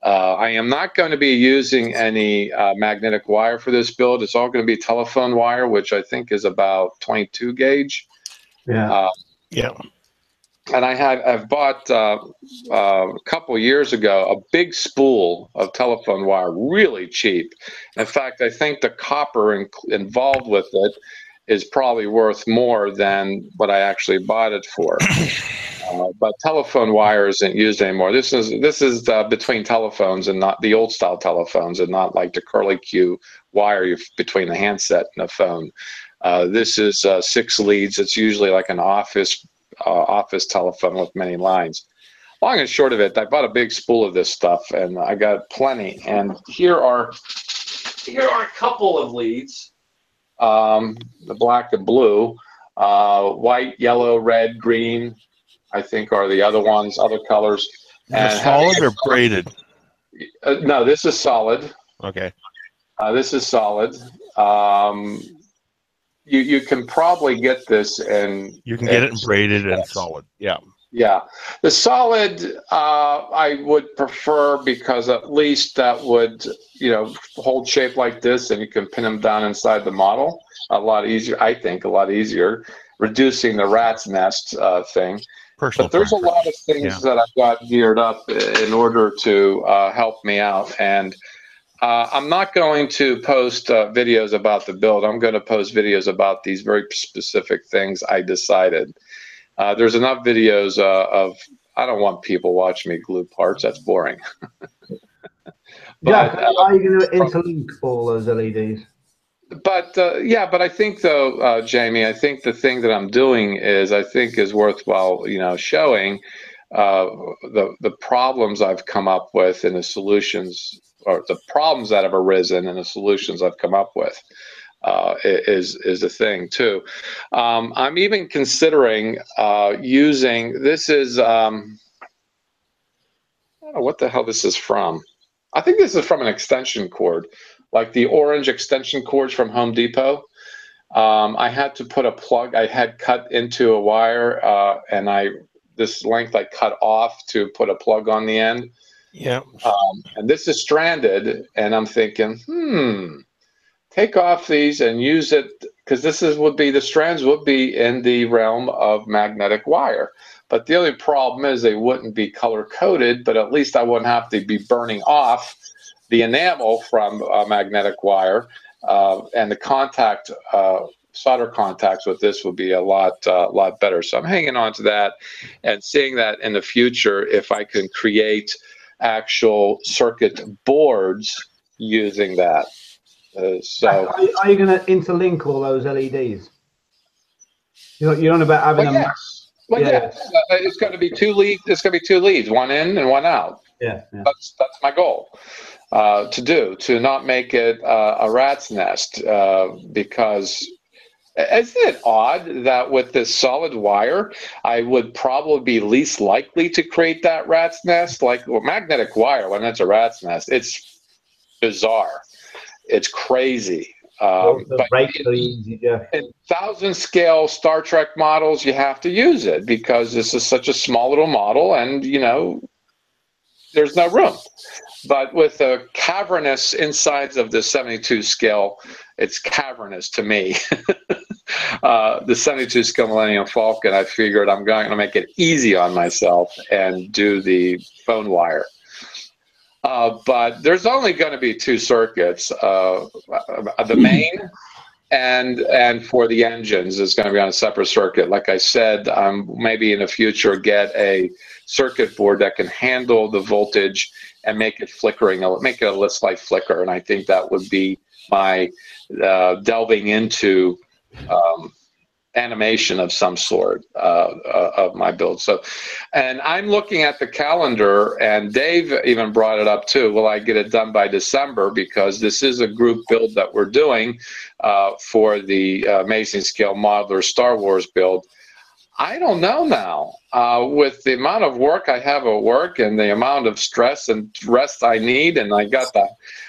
I am not going to be using any magnetic wire for this build. It's all going to be telephone wire, which I think is about 22 gauge. Yeah. Yeah. And I've bought a couple years ago a big spool of telephone wire, really cheap. In fact, I think the copper involved with it is probably worth more than what I actually bought it for. But telephone wire isn't used anymore. This is between telephones, and not the old style telephones, and not like the curly Q wire between the handset and the phone. This is 6 leads. It's usually like an office telephone with many lines. Long and short of it, I bought a big spool of this stuff, and I got plenty. And here are a couple of leads. The black and blue, white, yellow, red, green, I think are the other ones, other colors. And solid or braided? No, this is solid. Okay. This is solid. You can probably get this in. You can get it braided and solid. Yeah. Yeah, the solid I would prefer, because at least that would hold shape like this, and you can pin them down inside the model. A lot easier, I think, a lot easier, reducing the rat's nest thing. Personal but there's preference. A lot of things that I've got geared up in order to help me out. And I'm not going to post videos about the build. I'm going to post videos about these very specific things I decided. There's enough videos of, I don't want people watching me glue parts. That's boring. Jack, are you going to interlink all those LEDs? But I think though, Jamie, I think the thing that I'm doing is worthwhile, showing the problems I've come up with and the solutions, or the problems that have arisen and the solutions I've come up with. Is a thing too. I'm even considering using, this is, I don't know what the hell this is from. I think this is from an extension cord, like the orange extension cords from Home Depot. I had to put a plug, I had cut into a wire, and this length I cut off to put a plug on the end. Yeah. And this is stranded, and I'm thinking, take off these and use it, because the strands would be in the realm of magnetic wire. But the only problem is they wouldn't be color coded, but at least I wouldn't have to be burning off the enamel from magnetic wire, and the solder contacts with this would be a lot better. So I'm hanging on to that and seeing that in the future, if I can create actual circuit boards using that. So are you going to interlink all those LEDs? You're on about having them. Well, yes. It's going to be 2 leads. It's going to be 2 leads, one in and one out. Yeah. That's my goal to not make it a rat's nest, because isn't it odd that with this solid wire, I would probably be least likely to create that rat's nest? Like magnetic wire, when it's a rat's nest, it's bizarre. It's crazy. But very easy, yeah. in 1,000 scale Star Trek models, you have to use it because this is such a small little model, and you know, there's no room. But with the cavernous insides of the 72 scale, it's cavernous to me. The 72 scale Millennium Falcon, I figured I'm going to make it easy on myself and do the phone wire. But there's only going to be 2 circuits. The main and for the engines is going to be on a separate circuit. Like I said, maybe in the future get a circuit board that can handle the voltage and make it flickering, make it a slight flicker. And I think that would be my delving into animation of some sort of my build. So, and I'm looking at the calendar, and Dave even brought it up too. Will I get it done by December? Because this is a group build that we're doing for the Amazing Scale Modeler Star Wars build. I don't know now. With the amount of work I have at work and the amount of stress and rest I need, and I got the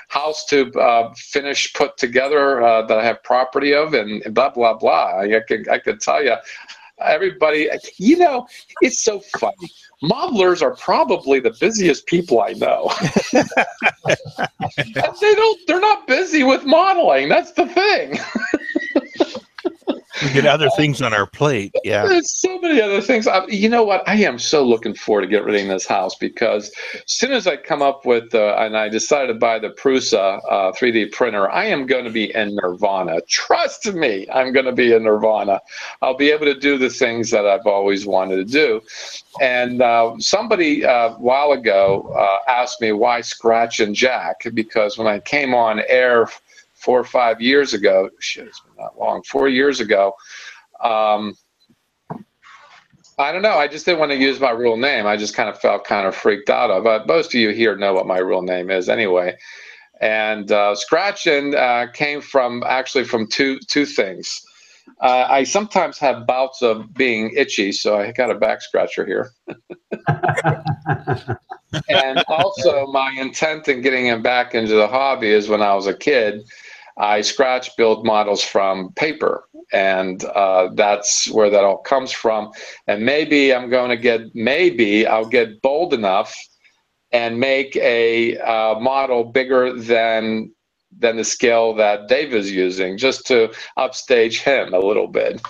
house to finish, put together that I have property of, and blah, blah, blah. I could tell you, everybody, you know, it's so funny. Modelers are probably the busiest people I know. They're not busy with modeling. That's the thing. We get other things on our plate. Yeah. There's so many other things. You know what? I am so looking forward to get rid of this house, because as soon as I come up with, and I decided to buy the Prusa 3D printer, I am going to be in nirvana. Trust me, I'm going to be in nirvana. I'll be able to do the things that I've always wanted to do. And somebody a while ago asked me why Scratch and Jack, because when I came on air 4 or 5 years ago, shit, it's been that long, 4 years ago, I don't know, I just didn't want to use my real name. I just kind of felt kind of freaked out of it. Most of you here know what my real name is anyway. And Scratchin' came from, actually from two things. I sometimes have bouts of being itchy, so I got a back scratcher here. And also my intent in getting him back into the hobby is when I was a kid, I scratch build models from paper, and that's where that all comes from. And maybe I'm going to get, maybe I'll get bold enough and make a model bigger than the scale that Dave is using, just to upstage him a little bit.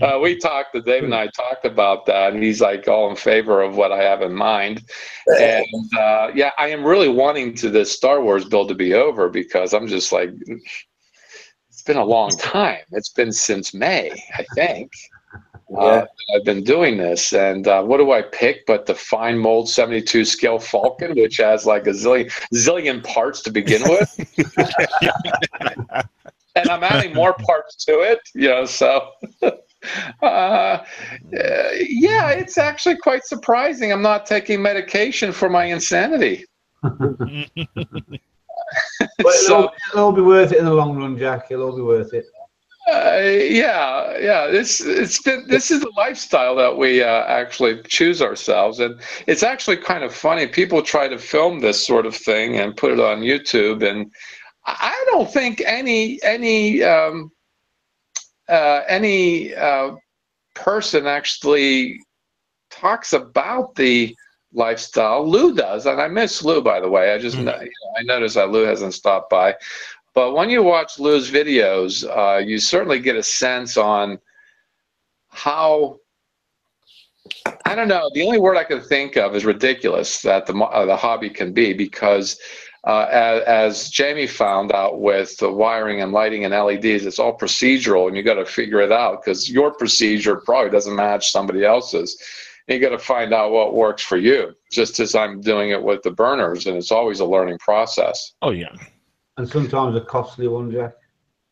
Dave and I talked about that, and he's like all in favor of what I have in mind. And yeah, I am really wanting this Star Wars build to be over, because I'm just like, it's been a long time. It's been since May, I think. I've been doing this, and what do I pick but the fine mold 72 scale Falcon, which has like a zillion parts to begin with. And I'm adding more parts to it, you know, so yeah, it's actually quite surprising I'm not taking medication for my insanity. But it'll all be worth it in the long run, Jack. It'll all be worth it. Yeah. This is the lifestyle that we actually choose ourselves, and it's actually kind of funny. People try to film this sort of thing and put it on YouTube, and I don't think any person actually talks about the lifestyle. Lou does, and I miss Lou, by the way. I just I noticed that Lou hasn't stopped by. But when you watch Lou's videos, you certainly get a sense on how, I don't know, the only word I can think of is ridiculous that the hobby can be, because as Jamie found out with the wiring and lighting and LEDs, it's all procedural, and you got to figure it out, because your procedure probably doesn't match somebody else's. And you got to find out what works for you, just as I'm doing it with the burners, and it's always a learning process. Oh, yeah. And sometimes a costly one, Jack.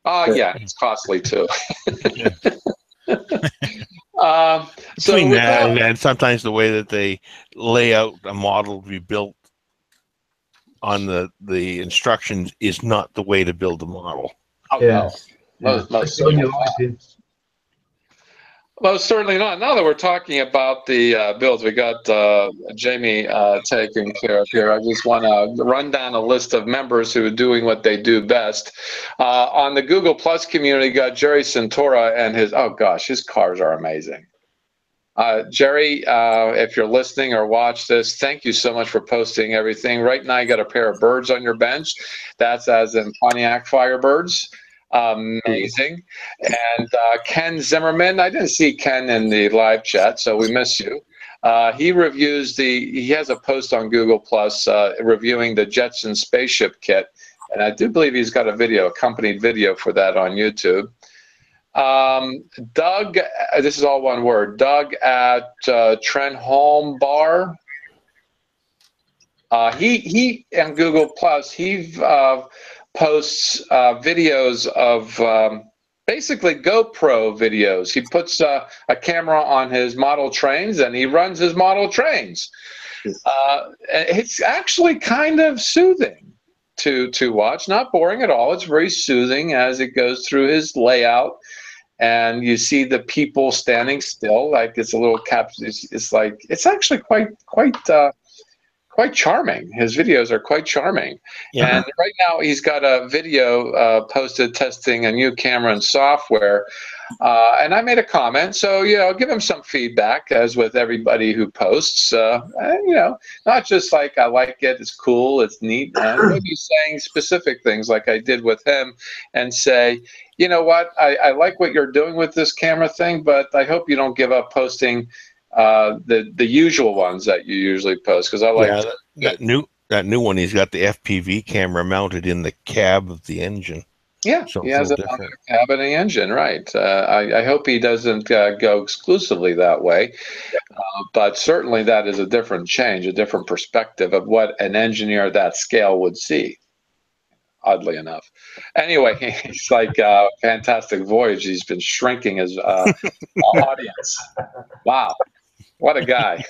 Yeah, it's costly too. Between that and sometimes the way that they lay out a model to be built on the instructions is not the way to build a model. Oh, yeah. No. Most Well, certainly not. Now that we're talking about the builds, we got Jamie taken care of here. I just want to run down a list of members who are doing what they do best. On the Google Plus community, got Jerry Santora and his, oh gosh, his cars are amazing. Jerry, if you're listening or watch this, thank you so much for posting everything. Right now, you got a pair of birds on your bench. That's as in Pontiac Firebirds. Amazing. And Ken Zimmerman, I didn't see Ken in the live chat, so we miss you. He has a post on Google Plus reviewing the Jetson spaceship kit, and I do believe he's got a video, accompanied video for that on YouTube. Doug, this is all one word, Doug at Trenholm Bar. He on Google Plus, he posts videos of basically GoPro videos. He puts a camera on his model trains and he runs his model trains. It's actually kind of soothing to watch, not boring at all. It's very soothing as it goes through his layout. And you see the people standing still, like it's a little cap. It's like it's actually quite charming. His videos are quite charming. Yeah. And right now he's got a video posted testing a new camera and software. And I made a comment, so give him some feedback, as with everybody who posts. Not just like I like it, it's cool, it's neat. Maybe saying specific things like I did with him, and say, you know what, I like what you're doing with this camera thing, but I hope you don't give up posting the usual ones that you usually post, because I like that new one. He's got the FPV camera mounted in the cab of the engine. Yeah, so he has a cab and the engine, right? I hope he doesn't go exclusively that way, but certainly that is a different change, a different perspective of what an engineer at that scale would see. Oddly enough. Anyway, he's like Fantastic Voyage. He's been shrinking his audience. Wow. What a guy.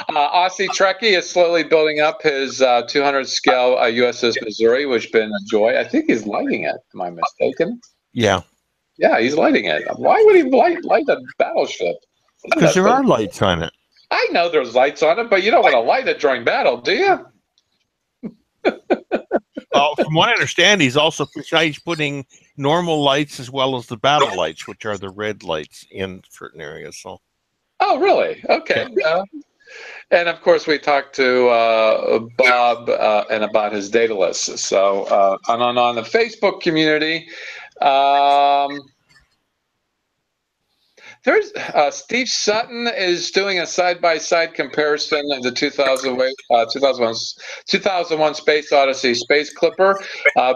Aussie Trekkie is slowly building up his 200 scale USS Missouri, which has been a joy. I think he's lighting it. Am I mistaken? Yeah. Yeah, he's lighting it. Why would he light a battleship? Because there are lights on it. I know there's lights on it, but you don't want to light it during battle, do you? From what I understand, he's putting normal lights as well as the battle lights, which are the red lights in certain areas. So. Oh, really? Okay. And of course, we talked to Bob and about his data list. So on the Facebook community, there's Steve Sutton is doing a side-by-side comparison of the 2001 Space Odyssey Space Clipper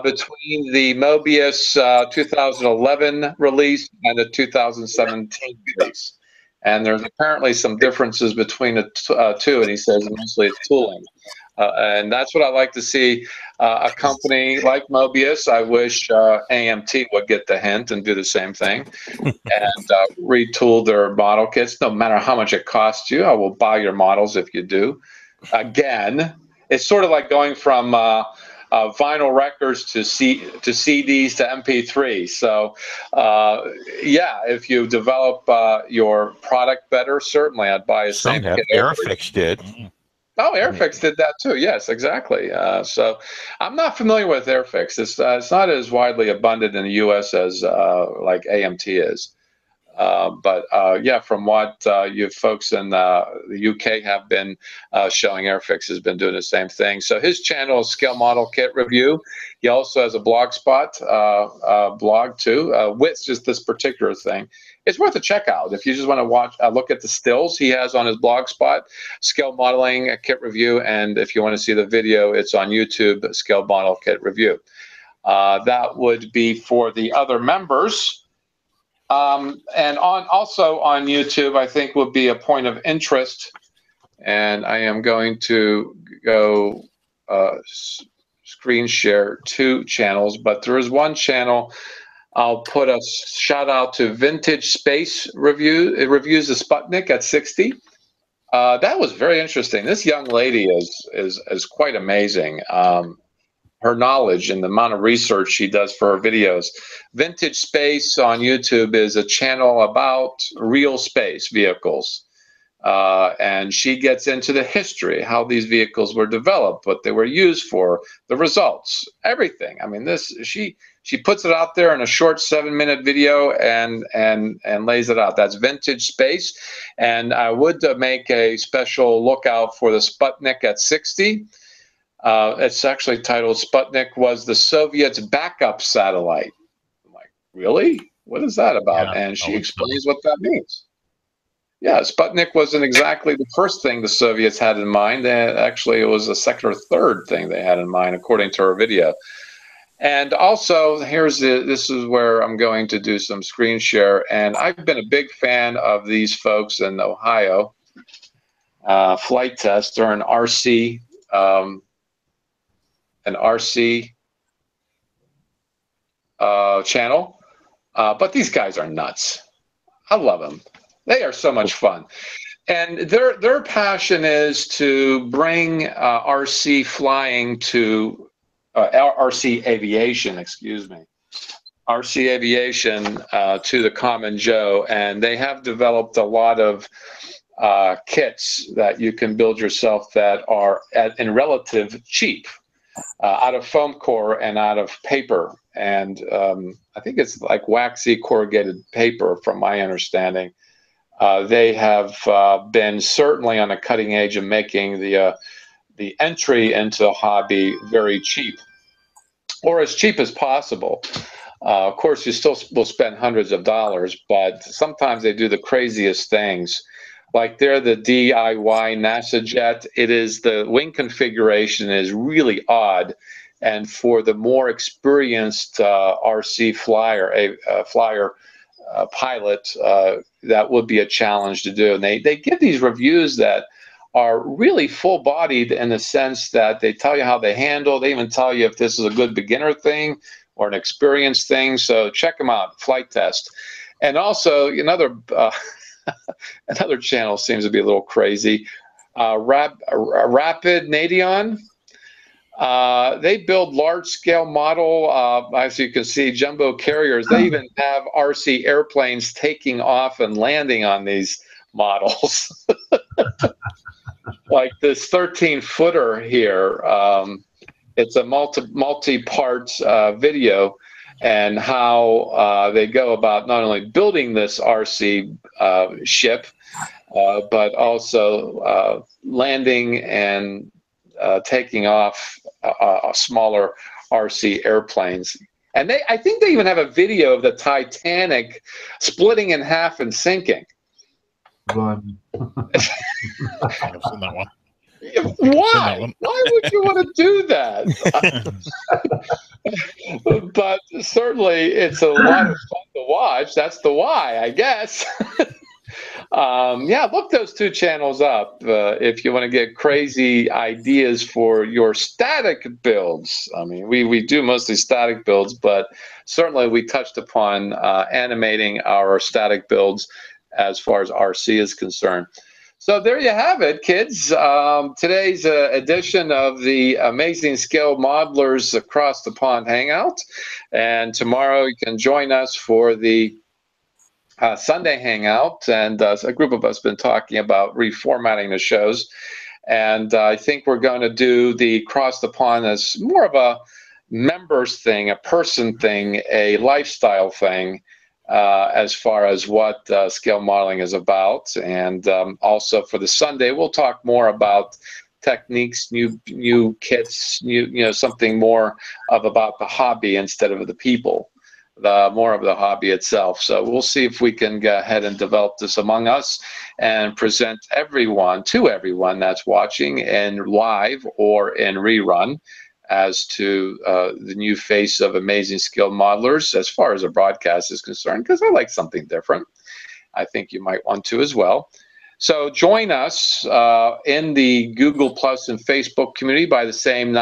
between the Mobeus 2011 release and the 2017 release. And there's apparently some differences between the two, and he says mostly it's tooling. And that's what I like to see. A company like Mobeus, I wish AMT would get the hint and do the same thing and retool their model kits. No matter how much it costs you, I will buy your models if you do. Again, it's sort of like going from vinyl records to CDs to MP3. So, yeah, if you develop your product better, certainly I'd buy a same kit. Airfix did. Oh, Airfix did that too. Yes, exactly. So I'm not familiar with Airfix. It's not as widely abundant in the U.S. as like AMT is. But yeah, from what you folks in the UK have been showing, Airfix has been doing the same thing. So his channel is Scale Model Kit Review. He also has a Blogspot blog too with just this particular thing. It's worth a check out if you just want to watch, look at the stills he has on his Blogspot, Scale Modeling Kit Review, and if you want to see the video, it's on YouTube, Scale Model Kit Review. That would be for the other members. And also on YouTube, I think would be a point of interest. And I am going to go screen share 2 channels, but there is one channel I'll put a shout out to Vintage Space Review. It reviews the Sputnik at 60. That was very interesting. This young lady is quite amazing. her knowledge and the amount of research she does for her videos. Vintage Space on YouTube is a channel about real space vehicles. And she gets into the history, how these vehicles were developed, what they were used for, the results, everything. I mean, she puts it out there in a short 7-minute video and lays it out. That's Vintage Space. And I would make a special lookout for the Sputnik at 60. It's actually titled "Sputnik Was the Soviets' Backup Satellite." I'm like, really? What is that about? Yeah, and she explains what that means. Yeah, Sputnik wasn't exactly the first thing the Soviets had in mind. Actually, it was the second or third thing they had in mind, according to her video. And also, this is where I'm going to do some screen share. And I've been a big fan of these folks in Ohio. Flight Test, they're an RC channel. But these guys are nuts. I love them. They are so much fun. And their passion is to bring RC flying to RC aviation, excuse me, RC aviation to the common Joe. And they have developed a lot of kits that you can build yourself that are in relative cheap, out of foam core and out of paper. And I think it's like waxy corrugated paper, from my understanding. They have been certainly on the cutting edge of making the entry into the hobby very cheap, or as cheap as possible. Of course, you still will spend hundreds of dollars, but sometimes they do the craziest things. Like they're the DIY NASA jet. It is, the wing configuration is really odd, and for the more experienced RC flyer, pilot, that would be a challenge to do. And they give these reviews that are really full-bodied in the sense that they tell you how they handle. They even tell you if this is a good beginner thing or an experienced thing. So check them out, Flight Test. And also another another channel seems to be a little crazy, Rapid Nadion. They build large-scale model, as you can see, jumbo carriers. They even have RC airplanes taking off and landing on these models. Like this 13-footer here. It's a multi-part video, and how they go about not only building this RC ship, but also landing and taking off smaller RC airplanes. And I think they even have a video of the Titanic splitting in half and sinking. I've seen that one. Why? Why would you want to do that? But certainly it's a lot of fun to watch. That's the why, I guess. Yeah, look those two channels up if you want to get crazy ideas for your static builds. I mean, we do mostly static builds, but certainly we touched upon animating our static builds as far as RC is concerned. So there you have it, kids. Today's edition of the Amazing Scale Modelers Across the Pond Hangout. And tomorrow you can join us for the Sunday Hangout. And a group of us have been talking about reformatting the shows. And I think we're going to do the Cross the Pond as more of a members thing, a person thing, a lifestyle thing. As far as what scale modeling is about. And also for the Sunday, we'll talk more about techniques, new kits, something more about the hobby instead of the people, more of the hobby itself. So we'll see if we can go ahead and develop this among us and present to everyone that's watching in live or in rerun, as to the new face of Amazing Skill Modelers as far as a broadcast is concerned, because I like something different. I think you might want to as well. So join us in the Google Plus and Facebook community by the same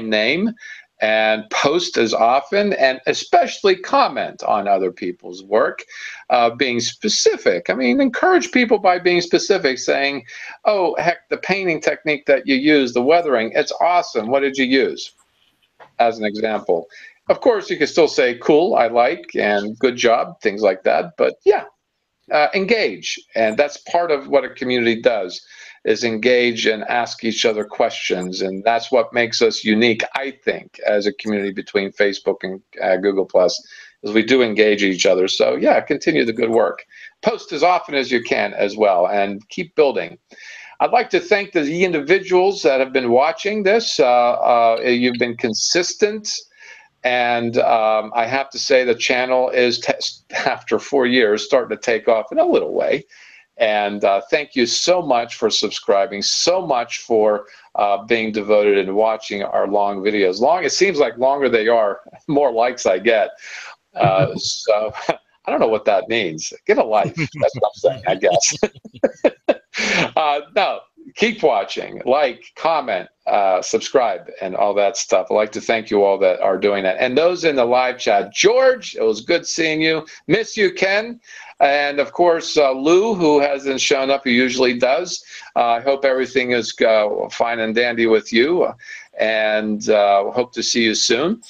name, and post as often, and especially comment on other people's work, being specific. I mean, encourage people by being specific, saying, oh, heck, the painting technique that you use, the weathering, it's awesome. What did you use? as an example. Of course, you can still say cool, I like, and good job, things like that. But yeah, engage. And that's part of what a community does, is engage and ask each other questions. And that's what makes us unique, I think, as a community between Facebook and Google+, is we do engage each other. So yeah, continue the good work. Post as often as you can as well, and keep building. I'd like to thank the individuals that have been watching this. You've been consistent. And I have to say the channel is, after 4 years, starting to take off in a little way. And thank you so much for subscribing, so much for being devoted and watching our long videos. It seems like longer they are, more likes I get. So I don't know what that means. Get a life. That's what I'm saying, I guess. No, keep watching, like, comment, subscribe, and all that stuff. I'd like to thank you all that are doing that. And those in the live chat, George, it was good seeing you. Miss you, Ken. And of course, Lou, who hasn't shown up, who usually does. I hope everything is fine and dandy with you. And hope to see you soon.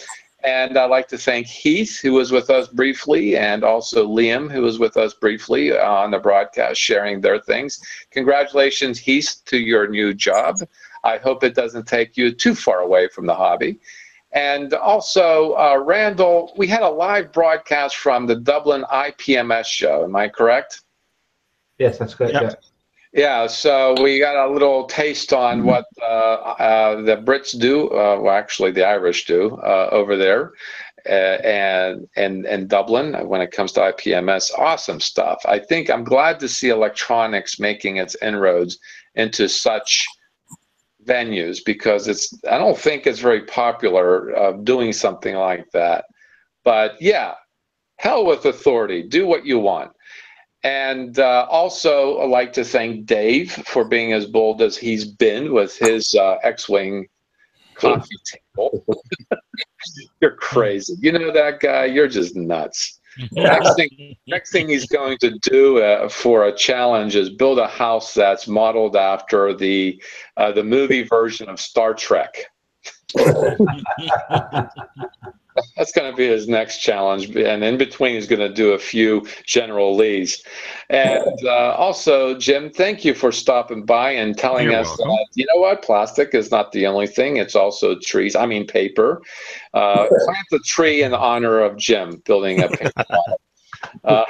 And I'd like to thank Heath, who was with us briefly, and also Liam, who was with us briefly on the broadcast, sharing their things. Congratulations, Heath, to your new job. I hope it doesn't take you too far away from the hobby. And also, Randall, we had a live broadcast from the Dublin IPMS show. Am I correct? Yes, that's correct. Yep. Yeah. Yeah, so we got a little taste on what the Brits do, well, actually the Irish do over there, and Dublin when it comes to IPMS. Awesome stuff. I think I'm glad to see electronics making its inroads into such venues, because I don't think it's very popular doing something like that. But yeah, hell with authority. Do what you want. And also, I'd like to thank Dave for being as bold as he's been with his X-Wing coffee table. You're crazy. You know that guy? You're just nuts. Next thing he's going to do for a challenge is build a house that's modeled after the movie version of Star Trek. That's going to be his next challenge, and in between he's going to do a few General Lees. And also, Jim, thank you for stopping by and telling You're us welcome. that, you know what, plastic is not the only thing, it's also trees, paper. Plant the tree in honor of Jim building a paper model.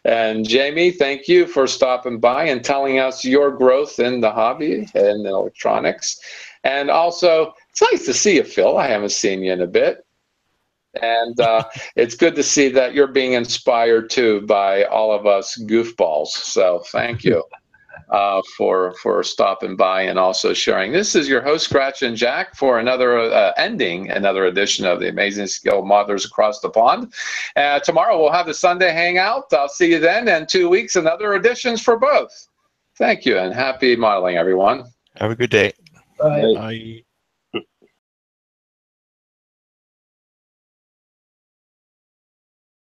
And Jamie, thank you for stopping by and telling us your growth in the hobby and electronics. And also, it's nice to see you, Phil. I haven't seen you in a bit. And it's good to see that you're being inspired too by all of us goofballs. So thank you for stopping by and also sharing. This is your host, Scratch and Jack, for another edition of the Amazing Skill Modelers Across the Pond. Tomorrow we'll have the Sunday Hangout. I'll see you then. And 2 weeks, another editions for both. Thank you, and happy modeling, everyone. Have a good day. Bye. I